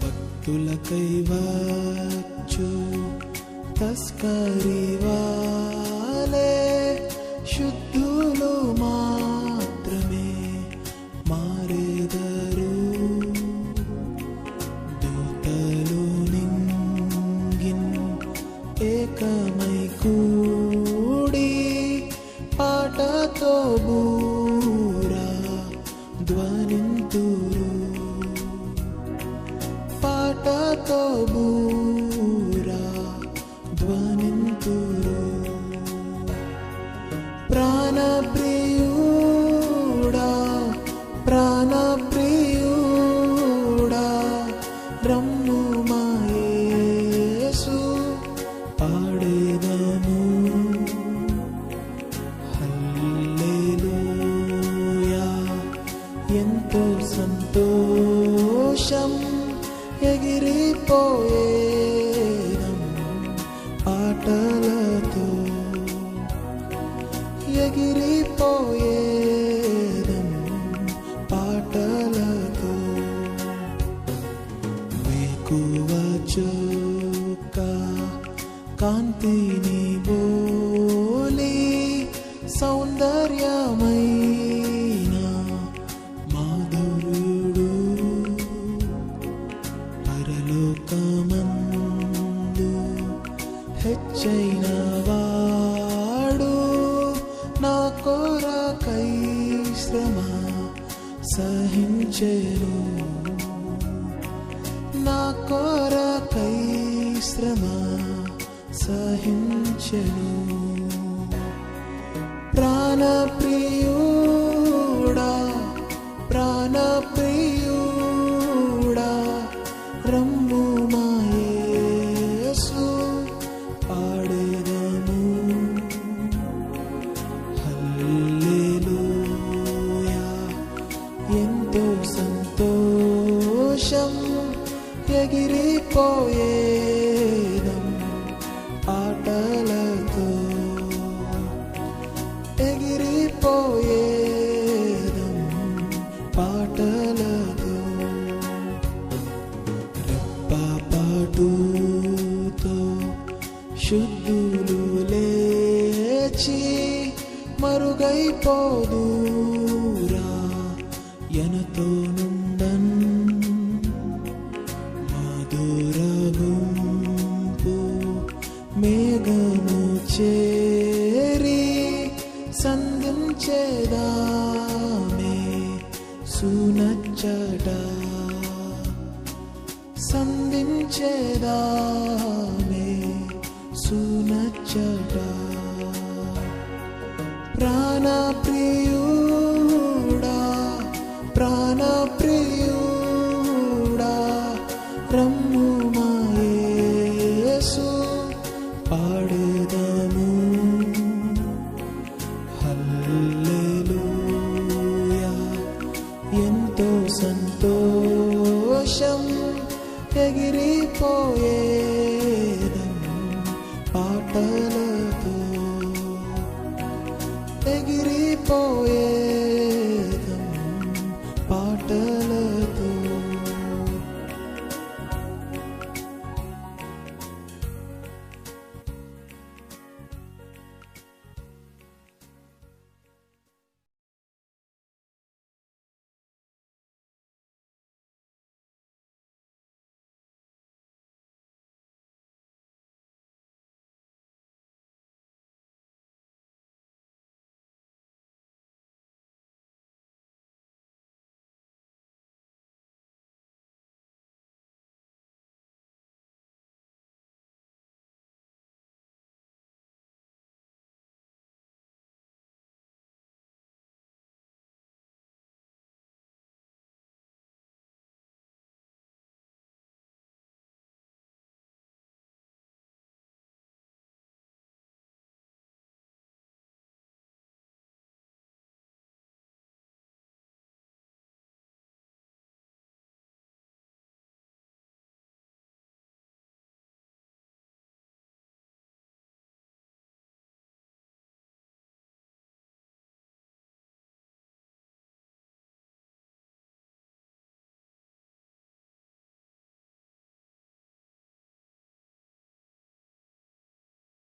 భక్తులకై వచ్చు తస్కరి వాలే శుద్ధులు మాత్రమే మారెదరు దూతలు నింగిన్ ఏక ప్రాణప్రియుడా రమ్ము మా యేసు పాడేదము హల్లెలూయా ఎంతో సంతోషం ఎగిరిపోయేదం పాటలతో ఎగిరిపోయేదం పాటలతో వేకువ చుక్క కాంతిని బోలి సౌందర్యమైన మాధురుడు పరలోకమందు హెచ్చైన వాడు నా కొరకై శ్రమ సహించెను నా కొరకై శ్రమ సహించెను ప్రాణప్రియుడా ప్రాణప్రియుడా రమ్ము మా యేసు పాడేదము హల్లెలూయా ఎంతో సంతోషం ఎగిరిపోయేదం పాటలతో ఎగిరిపోయేదం పాటలతో రెప్పపాటుతో శుద్ధులు లేచి మరుగైపోదురా ఎనతో నుండన్ మధురగుంపు మేఘము చేరి సంధించేదామే సునచ్చట సంధించేదామే సునచ్చట ప్రాణప్రియుడా ప్రాణప్రియుడా రమ్ము మా యేసు పాడేదము హల్లెలూయా ఎంతో సంతోషం ఎగిరిపోయే